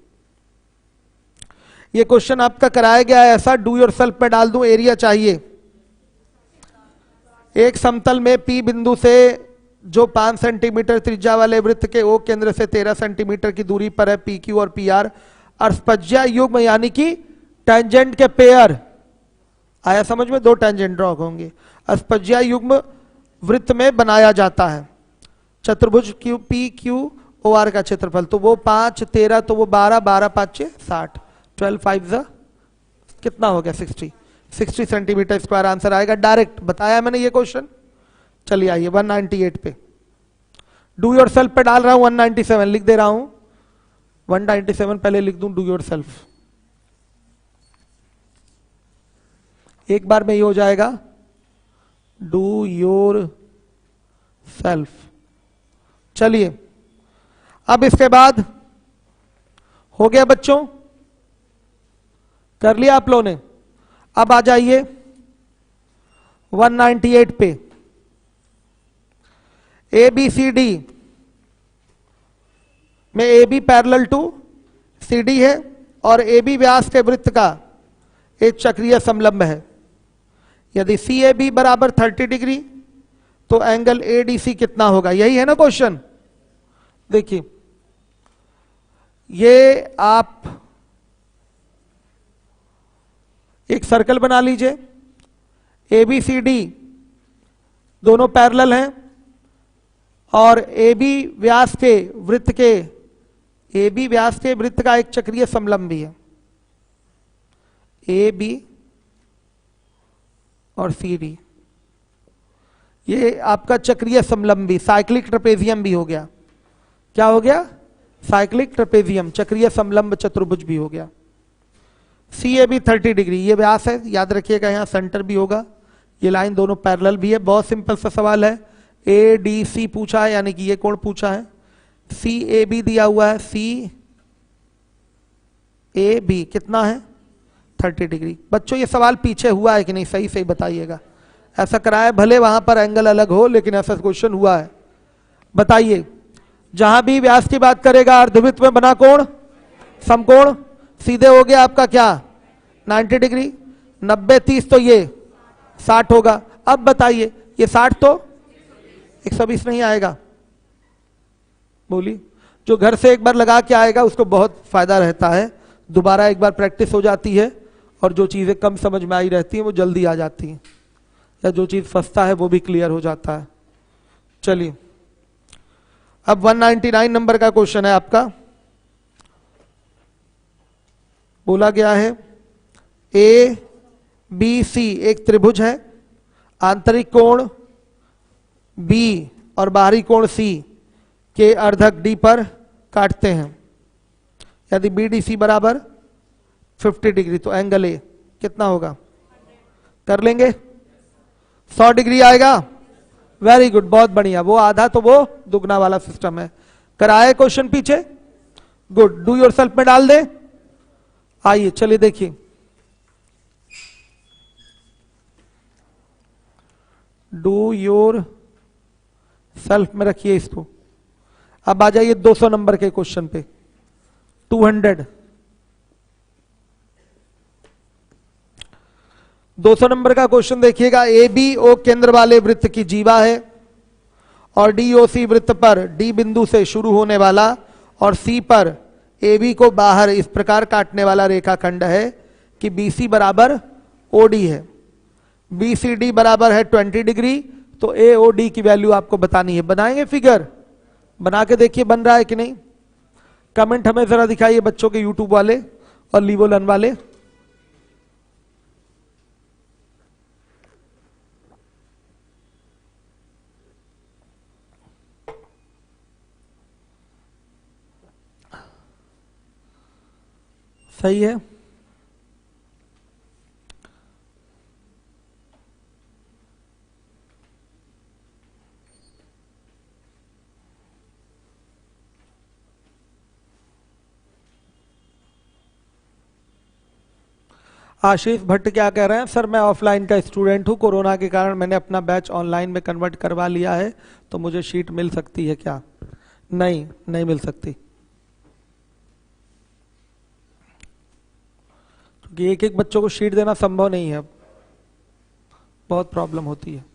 ये क्वेश्चन आपका कराया गया है ऐसा, डू योर सेल्फ में डाल दूं, एरिया चाहिए। एक समतल में P बिंदु से जो 5 सेंटीमीटर त्रिज्या वाले वृत्त के O केंद्र से 13 सेंटीमीटर की दूरी पर है PQ और PR, अस्पज्या युग्म यानी कि टेंजेंट के पेयर, आया समझ में? 2 टेंजेंट ड्रॉ होंगे, अस्पज्या युग्म वृत्त में बनाया जाता है। चतुर्भुज Q P Q O R का क्षेत्रफल, तो वो 5 13 तो वो 12 12 5 60, 12 5 कितना हो गया? 60 सेंटीमीटर स्क्वायर आंसर आएगा। डायरेक्ट बताया मैंने ये क्वेश्चन। चलिए आइए 198 पे, डू योर सेल्फ पे डाल रहा हूं। 197 लिख दे रहा हूं, 197 पहले लिख दूं, डू योर सेल्फ। एक बार में ये हो जाएगा डू योर सेल्फ। चलिए अब इसके बाद हो गया बच्चों, कर लिया आप लोगों ने। अब आ जाइए 198 पे। ए बी सी डी में A B parallel to C D है और ए बी व्यास के वृत्त का एक चक्रीय समलंब है। यदि सी ए बी बराबर 30 डिग्री तो एंगल ए डी सी कितना होगा? यही है ना क्वेश्चन। देखिए ये आप एक सर्कल बना लीजिए, ए बी सी डी दोनों पैरेलल हैं और ए बी व्यास के वृत्त का एक चक्रीय समलंब भी है। ए बी और सी डी, ये आपका चक्रीय समलंबी साइक्लिक ट्रेपेजियम भी हो गया। क्या हो गया? साइक्लिक ट्रेपेजियम, चक्रीय समलंब चतुर्भुज भी हो गया। सी ए बी 30 डिग्री ये व्यास है, याद रखिएगा, यहाँ सेंटर भी होगा। ये लाइन दोनों पैरेलल भी है। बहुत सिंपल सा सवाल है, ए डी सी पूछा है यानी कि ये कोण पूछा है। सी ए बी दिया हुआ है, सी ए बी कितना है? 30 डिग्री। बच्चों ये सवाल पीछे हुआ है कि नहीं, सही सही बताइएगा। ऐसा कराया, भले वहां पर एंगल अलग हो लेकिन ऐसा क्वेश्चन हुआ है, बताइए। जहां भी व्यास की बात करेगा अर्धवृत्त में बना कोण समकोण सीधे हो गया आपका क्या? 90 डिग्री। 90 30 तो ये 60 होगा। अब बताइए ये 60 तो 120 नहीं आएगा। बोली, जो घर से एक बार लगा के आएगा उसको बहुत फायदा रहता है, दोबारा एक बार प्रैक्टिस हो जाती है और जो चीजें कम समझ में आई रहती हैं वो जल्दी आ जाती हैं, या जो चीज फंसता है वो भी क्लियर हो जाता है। चलिए अब 199 नंबर का क्वेश्चन है आपका। बोला गया है ए बी सी एक त्रिभुज है, आंतरिक कोण बी और बाहरी कोण सी के अर्धक डी पर काटते हैं। यदि बी डी सी बराबर 50 डिग्री तो एंगल ए कितना होगा? कर लेंगे? 100 डिग्री आएगा। वेरी गुड, बहुत बढ़िया। वो आधा तो वो दुगना वाला सिस्टम है। कराए क्वेश्चन पीछे? गुड, डू योर सेल्फ में डाल दे। आइए चलिए देखिए, डू योर सेल्फ में रखिए इसको। अब आ जाइए 200 नंबर के क्वेश्चन पे। 200 200 नंबर का क्वेश्चन देखिएगा। ए बी ओ केंद्र वाले वृत्त की जीवा है और डी ओ सी वृत्त पर डी बिंदु से शुरू होने वाला और सी पर ए बी को बाहर इस प्रकार काटने वाला रेखाखंड है कि बी सी बराबर ओ डी है। बी सी डी बराबर है 20 डिग्री। तो ए ओ डी की वैल्यू आपको बतानी है। बनाएंगे फिगर? बना के देखिए बन रहा है कि नहीं। कमेंट हमें जरा दिखाइए बच्चों के, यूट्यूब वाले और लीवोलन वाले। सही है। आशीष भट्ट क्या कह रहे हैं? सर मैं ऑफलाइन का स्टूडेंट हूं, कोरोना के कारण मैंने अपना बैच ऑनलाइन में कन्वर्ट करवा लिया है, तो मुझे शीट मिल सकती है क्या? नहीं, नहीं मिल सकती, क्योंकि एक एक बच्चों को शीट देना संभव नहीं है, बहुत प्रॉब्लम होती है।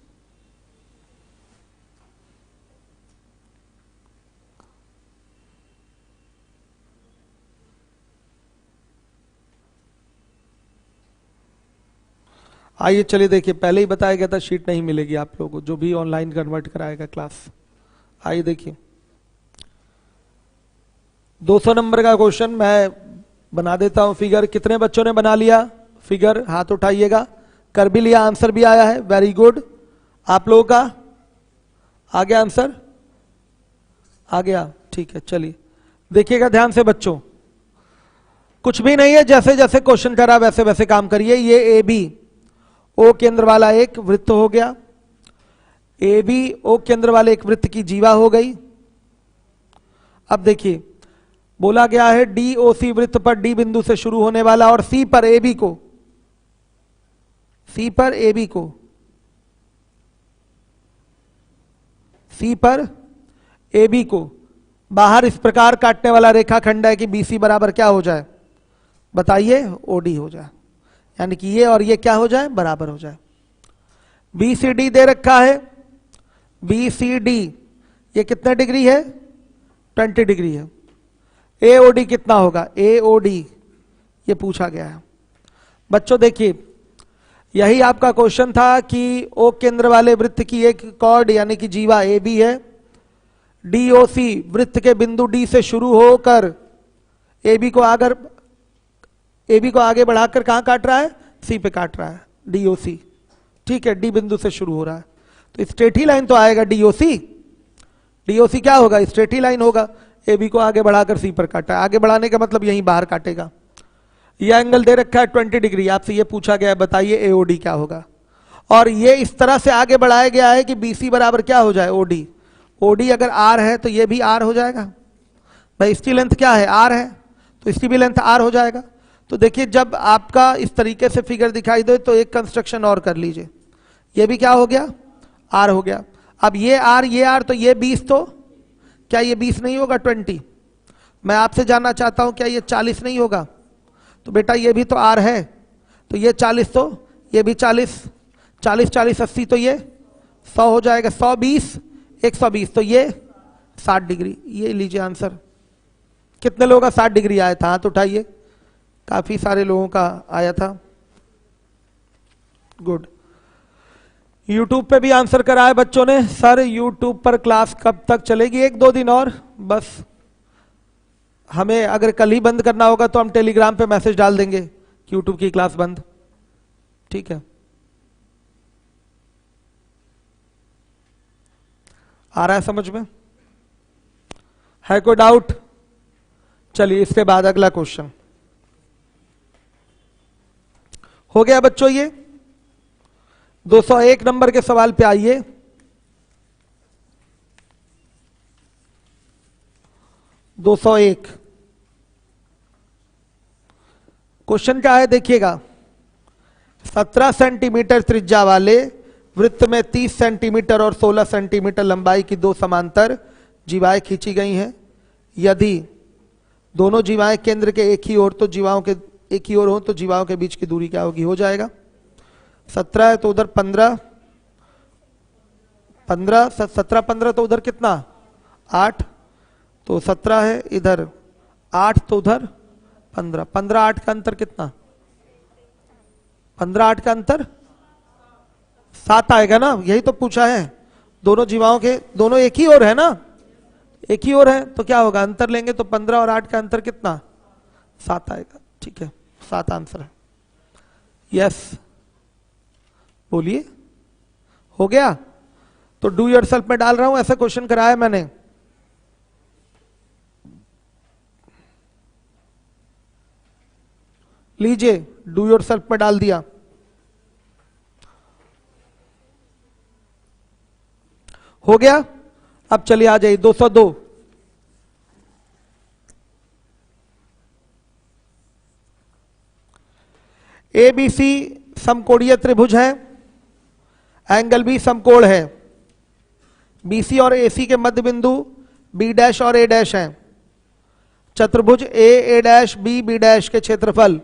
आइए चलिए देखिए, पहले ही बताया गया था शीट नहीं मिलेगी आप लोगों को, जो भी ऑनलाइन कन्वर्ट कराएगा क्लास। आइए देखिए 200 नंबर का क्वेश्चन मैं बना देता हूं। फिगर कितने बच्चों ने बना लिया? फिगर हाथ उठाइएगा। कर भी लिया, आंसर भी आया है, वेरी गुड। आप लोगों का आ गया आंसर? आ गया, ठीक है। चलिए देखिएगा ध्यान से बच्चों, कुछ भी नहीं है, जैसे जैसे क्वेश्चन करा वैसे वैसे काम करिए। ये ए बी ओ केंद्र वाला एक वृत्त हो गया, ए बी ओ केंद्र वाले एक वृत्त की जीवा हो गई। अब देखिए बोला गया है डी ओ सी वृत्त पर डी बिंदु से शुरू होने वाला और सी पर ए बी को, सी पर ए बी को, सी पर ए बी को बाहर इस प्रकार काटने वाला रेखाखंड है कि बी सी बराबर क्या हो जाए? बताइए, ओ डी हो जाए, यानी कि ये और ये क्या हो जाए? बराबर हो जाए। बी सी डी दे रखा है, बी सी डी ये कितने डिग्री है? 20 डिग्री है। ए ओ डी कितना होगा? ए ओ डी ये पूछा गया है। बच्चों देखिए, यही आपका क्वेश्चन था कि ओ केंद्र वाले वृत्त की एक कॉर्ड यानी कि जीवा ए बी है, डी ओ सी वृत्त के बिंदु डी से शुरू होकर ए बी को आगे बढ़ाकर कहां काट रहा है? सी पे काट रहा है, डी ओ सी। ठीक है, डी बिंदु से शुरू हो रहा है, तो स्ट्रेट ही लाइन तो आएगा डी ओ सी। डी ओ सी क्या होगा? स्ट्रेट ही लाइन होगा। ए बी को आगे बढ़ाकर सी पर काटा है, आगे बढ़ाने का मतलब यहीं बाहर काटेगा। यह एंगल दे रखा है 20 डिग्री, आपसे ये पूछा गया है बताइए ए ओ डी क्या होगा। और ये इस तरह से आगे बढ़ाया गया है कि बी सी बराबर क्या हो जाए? O D. ओ डी अगर आर है तो ये भी आर हो जाएगा। भाई इसकी लेंथ क्या है? आर है, तो इसकी भी लेंथ आर हो जाएगा। तो देखिए जब आपका इस तरीके से फिगर दिखाई दे तो एक कंस्ट्रक्शन और कर लीजिए, ये भी क्या हो गया? आर हो गया। अब ये आर तो ये 20, तो क्या ये 20 नहीं होगा? 20। मैं आपसे जानना चाहता हूं क्या ये 40 नहीं होगा? तो बेटा ये भी तो आर है, तो ये 40, तो ये भी 40, 40 40 80, तो ये 100 हो जाएगा। 100 20 120, तो ये 60 डिग्री। ये लीजिए आंसर। कितने लोगों का 60 डिग्री आया था? हाथ उठाइए। काफी सारे लोगों का आया था, गुड। YouTube पे भी आंसर कराया बच्चों ने। सर YouTube पर क्लास कब तक चलेगी? 1-2 दिन और बस। हमें अगर कल ही बंद करना होगा तो हम टेलीग्राम पे मैसेज डाल देंगे कि YouTube की क्लास बंद। ठीक है, आ रहा है समझ में? है कोई डाउट? चलिए इसके बाद अगला क्वेश्चन हो गया बच्चों। ये 201 नंबर के सवाल पे आइए। 201। क्वेश्चन क्या है देखिएगा, 17 सेंटीमीटर त्रिज्या वाले वृत्त में 30 सेंटीमीटर और 16 सेंटीमीटर लंबाई की दो समांतर जीवाएं खींची गई हैं। यदि दोनों जीवाएं केंद्र के एक ही ओर तो जीवाओं के एक ही ओर हो तो जीवाओं के बीच की दूरी क्या होगी? हो जाएगा 17 है तो उधर 15, 17 15 तो उधर कितना 8, तो 17 है, इधर 8 तो उधर 15, 15 8 का अंतर कितना? 15 8 का अंतर 7 आएगा ना, यही तो पूछा है। दोनों जीवाओं के दोनों एक ही ओर है ना, एक ही ओर है तो क्या होगा? अंतर लेंगे तो 15 और 8 का अंतर कितना? 7 आएगा। ठीक है, 7 आंसर है। यस बोलिए, हो गया? तो डू योरसेल्फ में डाल रहा हूं, ऐसा क्वेश्चन कराया मैंने। लीजिए, डू योरसेल्फ में डाल दिया। हो गया? अब चलिए आ जाइए 202। एबीसी समकोणीय त्रिभुज है, एंगल बी समकोण है। बीसी और एसी के मध्य बिंदु बी डैश और ए डैश हैं। चतुर्भुज ए डैश बी बी डैश के क्षेत्रफल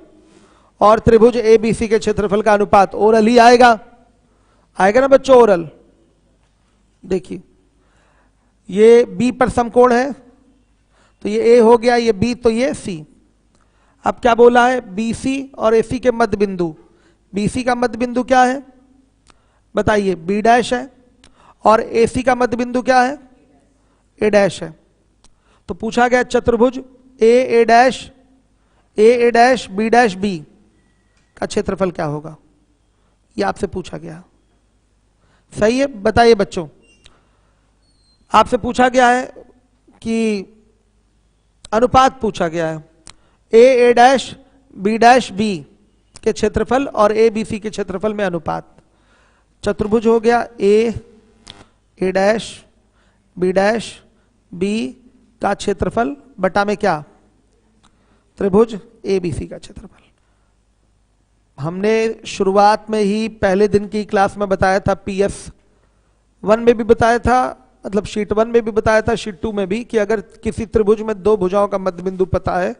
और त्रिभुज ए बी सी के क्षेत्रफल का अनुपात ओरल ही आएगा। आएगा ना बच्चों ओरल? देखिए ये बी पर समकोण है तो ये ए हो गया, ये बी तो ये सी। अब क्या बोला है? बीसी और एसी के मध्य बिंदु। बीसी का मध्य बिंदु क्या है बताइए? बी डैश है। और एसी का मध्य बिंदु क्या है? ए डैश है। तो पूछा गया चतुर्भुज ए डैश बी डैश बी का क्षेत्रफल क्या होगा, ये आपसे पूछा गया। सही है? बताइए बच्चों, आपसे पूछा गया है कि अनुपात पूछा गया है ए डैश बी के क्षेत्रफल और ए बी सी के क्षेत्रफल में अनुपात। चतुर्भुज हो गया ए डैश बी का क्षेत्रफल बटा में क्या? त्रिभुज ए बी सी का क्षेत्रफल। हमने शुरुआत में ही पहले दिन की क्लास में बताया था, पीएस 1 में भी बताया था, मतलब शीट 1 में भी बताया था, शीट 2 में भी, कि अगर किसी त्रिभुज में दो भुजाओं का मध्य बिंदु पता है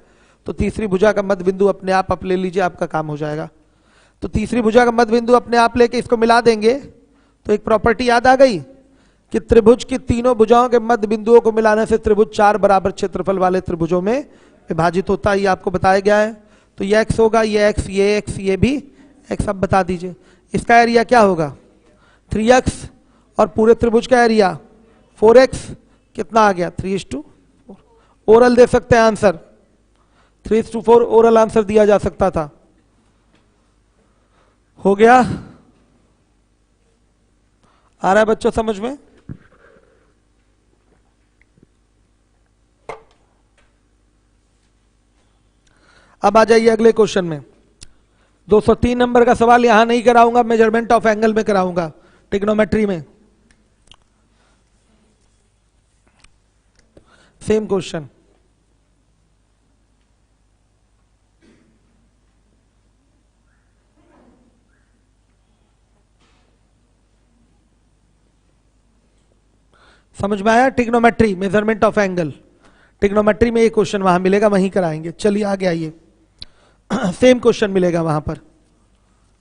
तो तीसरी भुजा का मध्य बिंदु अपने आप ले लीजिए, आपका काम हो जाएगा। तो तीसरी भुजा का मध्य बिंदु अपने आप लेके इसको मिला देंगे तो एक प्रॉपर्टी याद आ गई कि त्रिभुज की तीनों भुजाओं के मध्य बिंदुओं को मिलाने से त्रिभुज 4 बराबर क्षेत्रफल वाले त्रिभुजों में विभाजित होता है। ये आपको बताया गया है। तो ये x होगा, ये x, ये भी x। अब बता दीजिए इसका एरिया क्या होगा? 3x और पूरे त्रिभुज का एरिया 4x। कितना आ गया? 3:4। ओरल दे सकते हैं आंसर, 3:4 ओरल आंसर दिया जा सकता था। हो गया? आ रहा है बच्चों समझ में? अब आ जाइए अगले क्वेश्चन में। 203 नंबर का सवाल यहां नहीं कराऊंगा, मेजरमेंट ऑफ एंगल में कराऊंगा, ट्रिग्नोमेट्री में। Same question. समझ में आया? Trigonometry, measurement of angle. Trigonometry में ये क्वेश्चन वहां मिलेगा, वहीं कराएंगे। चलिए आगे आइए। सेम क्वेश्चन मिलेगा वहां पर।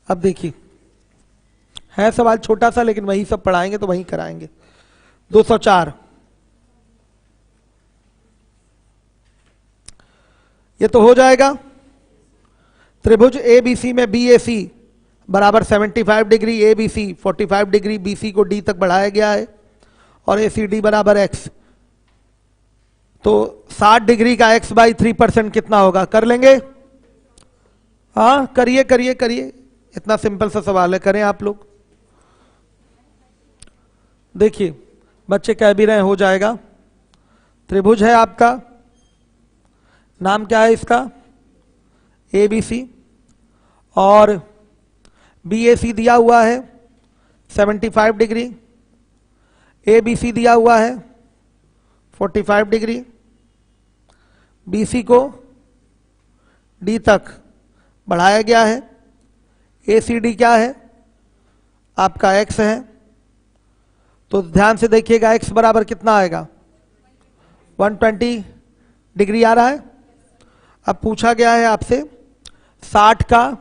अब देखिए, है सवाल छोटा सा लेकिन वही सब पढ़ाएंगे तो वहीं कराएंगे। 204। ये तो हो जाएगा। त्रिभुज ए बी सी में बी ए सी बराबर 75 degree, A B C 45 degree, B C को डी तक बढ़ाया गया है और ए सी डी बराबर एक्स। तो 60 डिग्री का x बाई 3% कितना होगा? कर लेंगे? हाँ करिए करिए करिए, इतना सिंपल सा सवाल है, करें आप लोग। देखिए बच्चे कह भी रहे हो जाएगा। त्रिभुज है आपका, नाम क्या है इसका? ए बी सी, और बी ए सी दिया हुआ है 75 डिग्री, ए बी सी दिया हुआ है 45 डिग्री, BC को D तक बढ़ाया गया है। ACD क्या है? आपका X है। तो ध्यान से देखिएगा X बराबर कितना आएगा? 120 डिग्री आ रहा है। अब पूछा गया है आपसे 60 का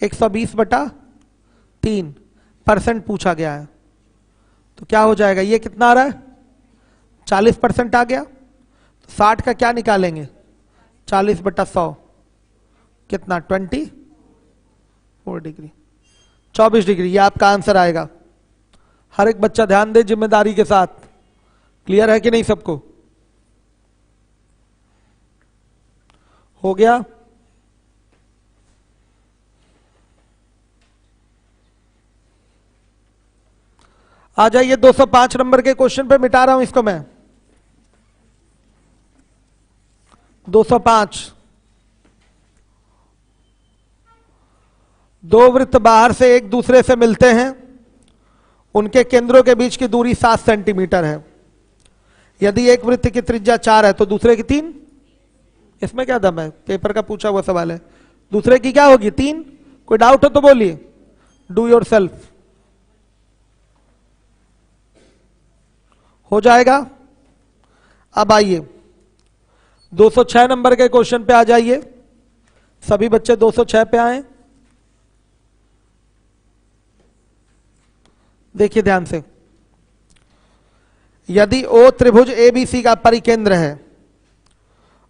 120/3% पूछा गया है। तो क्या हो जाएगा? ये कितना आ रहा है? 40% आ गया। तो 60 का क्या निकालेंगे? 40/100 कितना? 24 डिग्री, 24 डिग्री। ये आपका आंसर आएगा। हर एक बच्चा ध्यान दे जिम्मेदारी के साथ। क्लियर है कि नहीं सबको? हो गया? आ जाइए 205 नंबर के क्वेश्चन पे। मिटा रहा हूं इसको मैं। 205। दो वृत्त बाहर से एक दूसरे से मिलते हैं, उनके केंद्रों के बीच की दूरी 7 सेंटीमीटर है। यदि एक वृत्त की त्रिज्या 4 है तो दूसरे की 3। इसमें क्या दम है? पेपर का पूछा हुआ सवाल है। दूसरे की क्या होगी? 3। कोई डाउट हो तो बोलिए, डू योर सेल्फ। हो जाएगा। अब आइए 206 नंबर के क्वेश्चन पे आ जाइए। सभी बच्चे 206 पे आए। देखिए ध्यान से। यदि O त्रिभुज ABC का परिकेंद्र है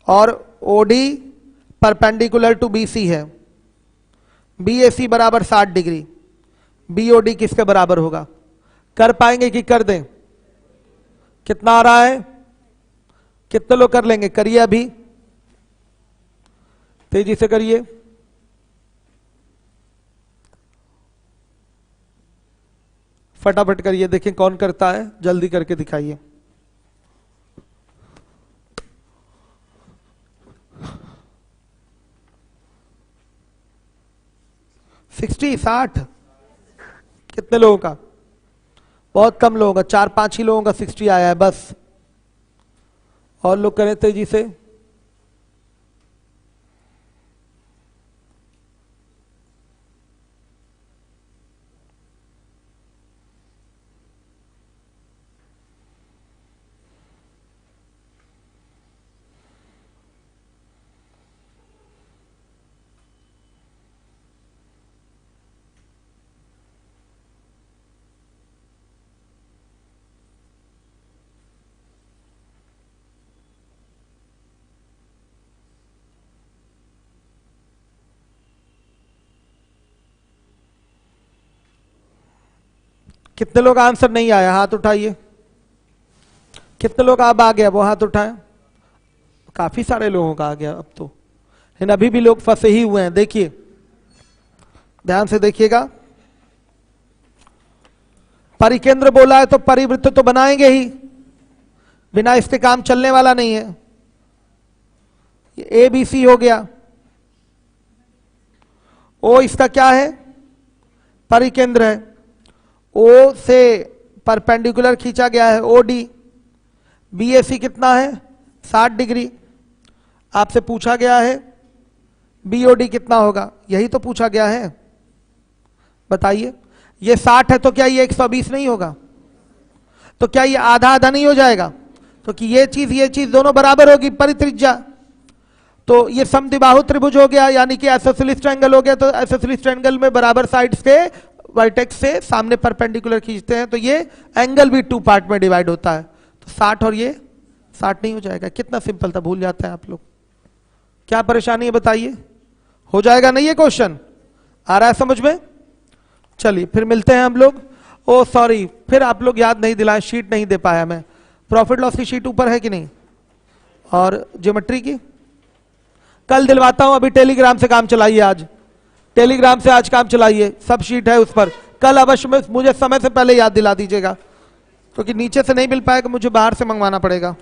और OD परपेंडिकुलर टू BC है, BAC बराबर 60 डिग्री, BOD किसके बराबर होगा? कर पाएंगे कि कर दें? कितना आ रहा है? कितने लोग कर लेंगे? करिए, अभी तेजी से करिए। फटाफट करिए, देखिए कौन करता है। जल्दी करके दिखाइए। $60 कितने लोगों का? बहुत कम लोगों का, 4-5 ही लोगों का 60 आया है बस। और लोग करें तेजी से। कितने लोग आंसर नहीं आया? हाथ उठाइए। कितने लोग अब आ गया? वो हाथ उठाएं। काफी सारे लोगों का आ गया अब तो, लेकिन अभी भी लोग फंसे ही हुए हैं। देखिए ध्यान से देखिएगा। परिकेंद्र बोला है तो परिवृत्त तो बनाएंगे ही, बिना इसके काम चलने वाला नहीं है। ABC हो गया। O इसका क्या है? परिकेंद्र है। O से परपेंडिकुलर खींचा गया है OD। BAC कितना है? 60 डिग्री। आपसे पूछा गया है BOD कितना होगा? यही तो पूछा गया है। बताइए, ये 60 है तो क्या ये 120 नहीं होगा? तो क्या ये आधा आधा नहीं हो जाएगा? तो कि ये चीज दोनों बराबर होगी परित्रिज्या। तो ये समद्विबाहु त्रिभुज हो गया, यानी कि आइसोसेलेस ट्रायंगल हो गया। तो आइसोसेलेस ट्रायंगल में बराबर साइड्स के वर्टेक्स से सामने परपेंडिकुलर खींचते हैं तो ये एंगल भी 2 पार्ट में डिवाइड होता है। तो 60 और ये 60 नहीं हो जाएगा? कितना सिंपल था, भूल जाते हैं आप लोग। क्या परेशानी है बताइए? हो जाएगा नहीं? ये क्वेश्चन आ रहा है समझ में? चलिए फिर मिलते हैं हम लोग। ओ सॉरी, फिर आप लोग याद नहीं दिलाए, शीट नहीं दे पाया मैं। प्रॉफिट लॉस की शीट ऊपर है कि नहीं? और ज्योमेट्री की कल दिलवाता हूं। अभी टेलीग्राम से काम चलाइए। आज टेलीग्राम से आज काम चलाइए, सब शीट है उस पर। कल अवश्य में मुझे समय से पहले याद दिला दीजिएगा, क्योंकि नीचे से नहीं मिल पाएगा, मुझे बाहर से मंगवाना पड़ेगा।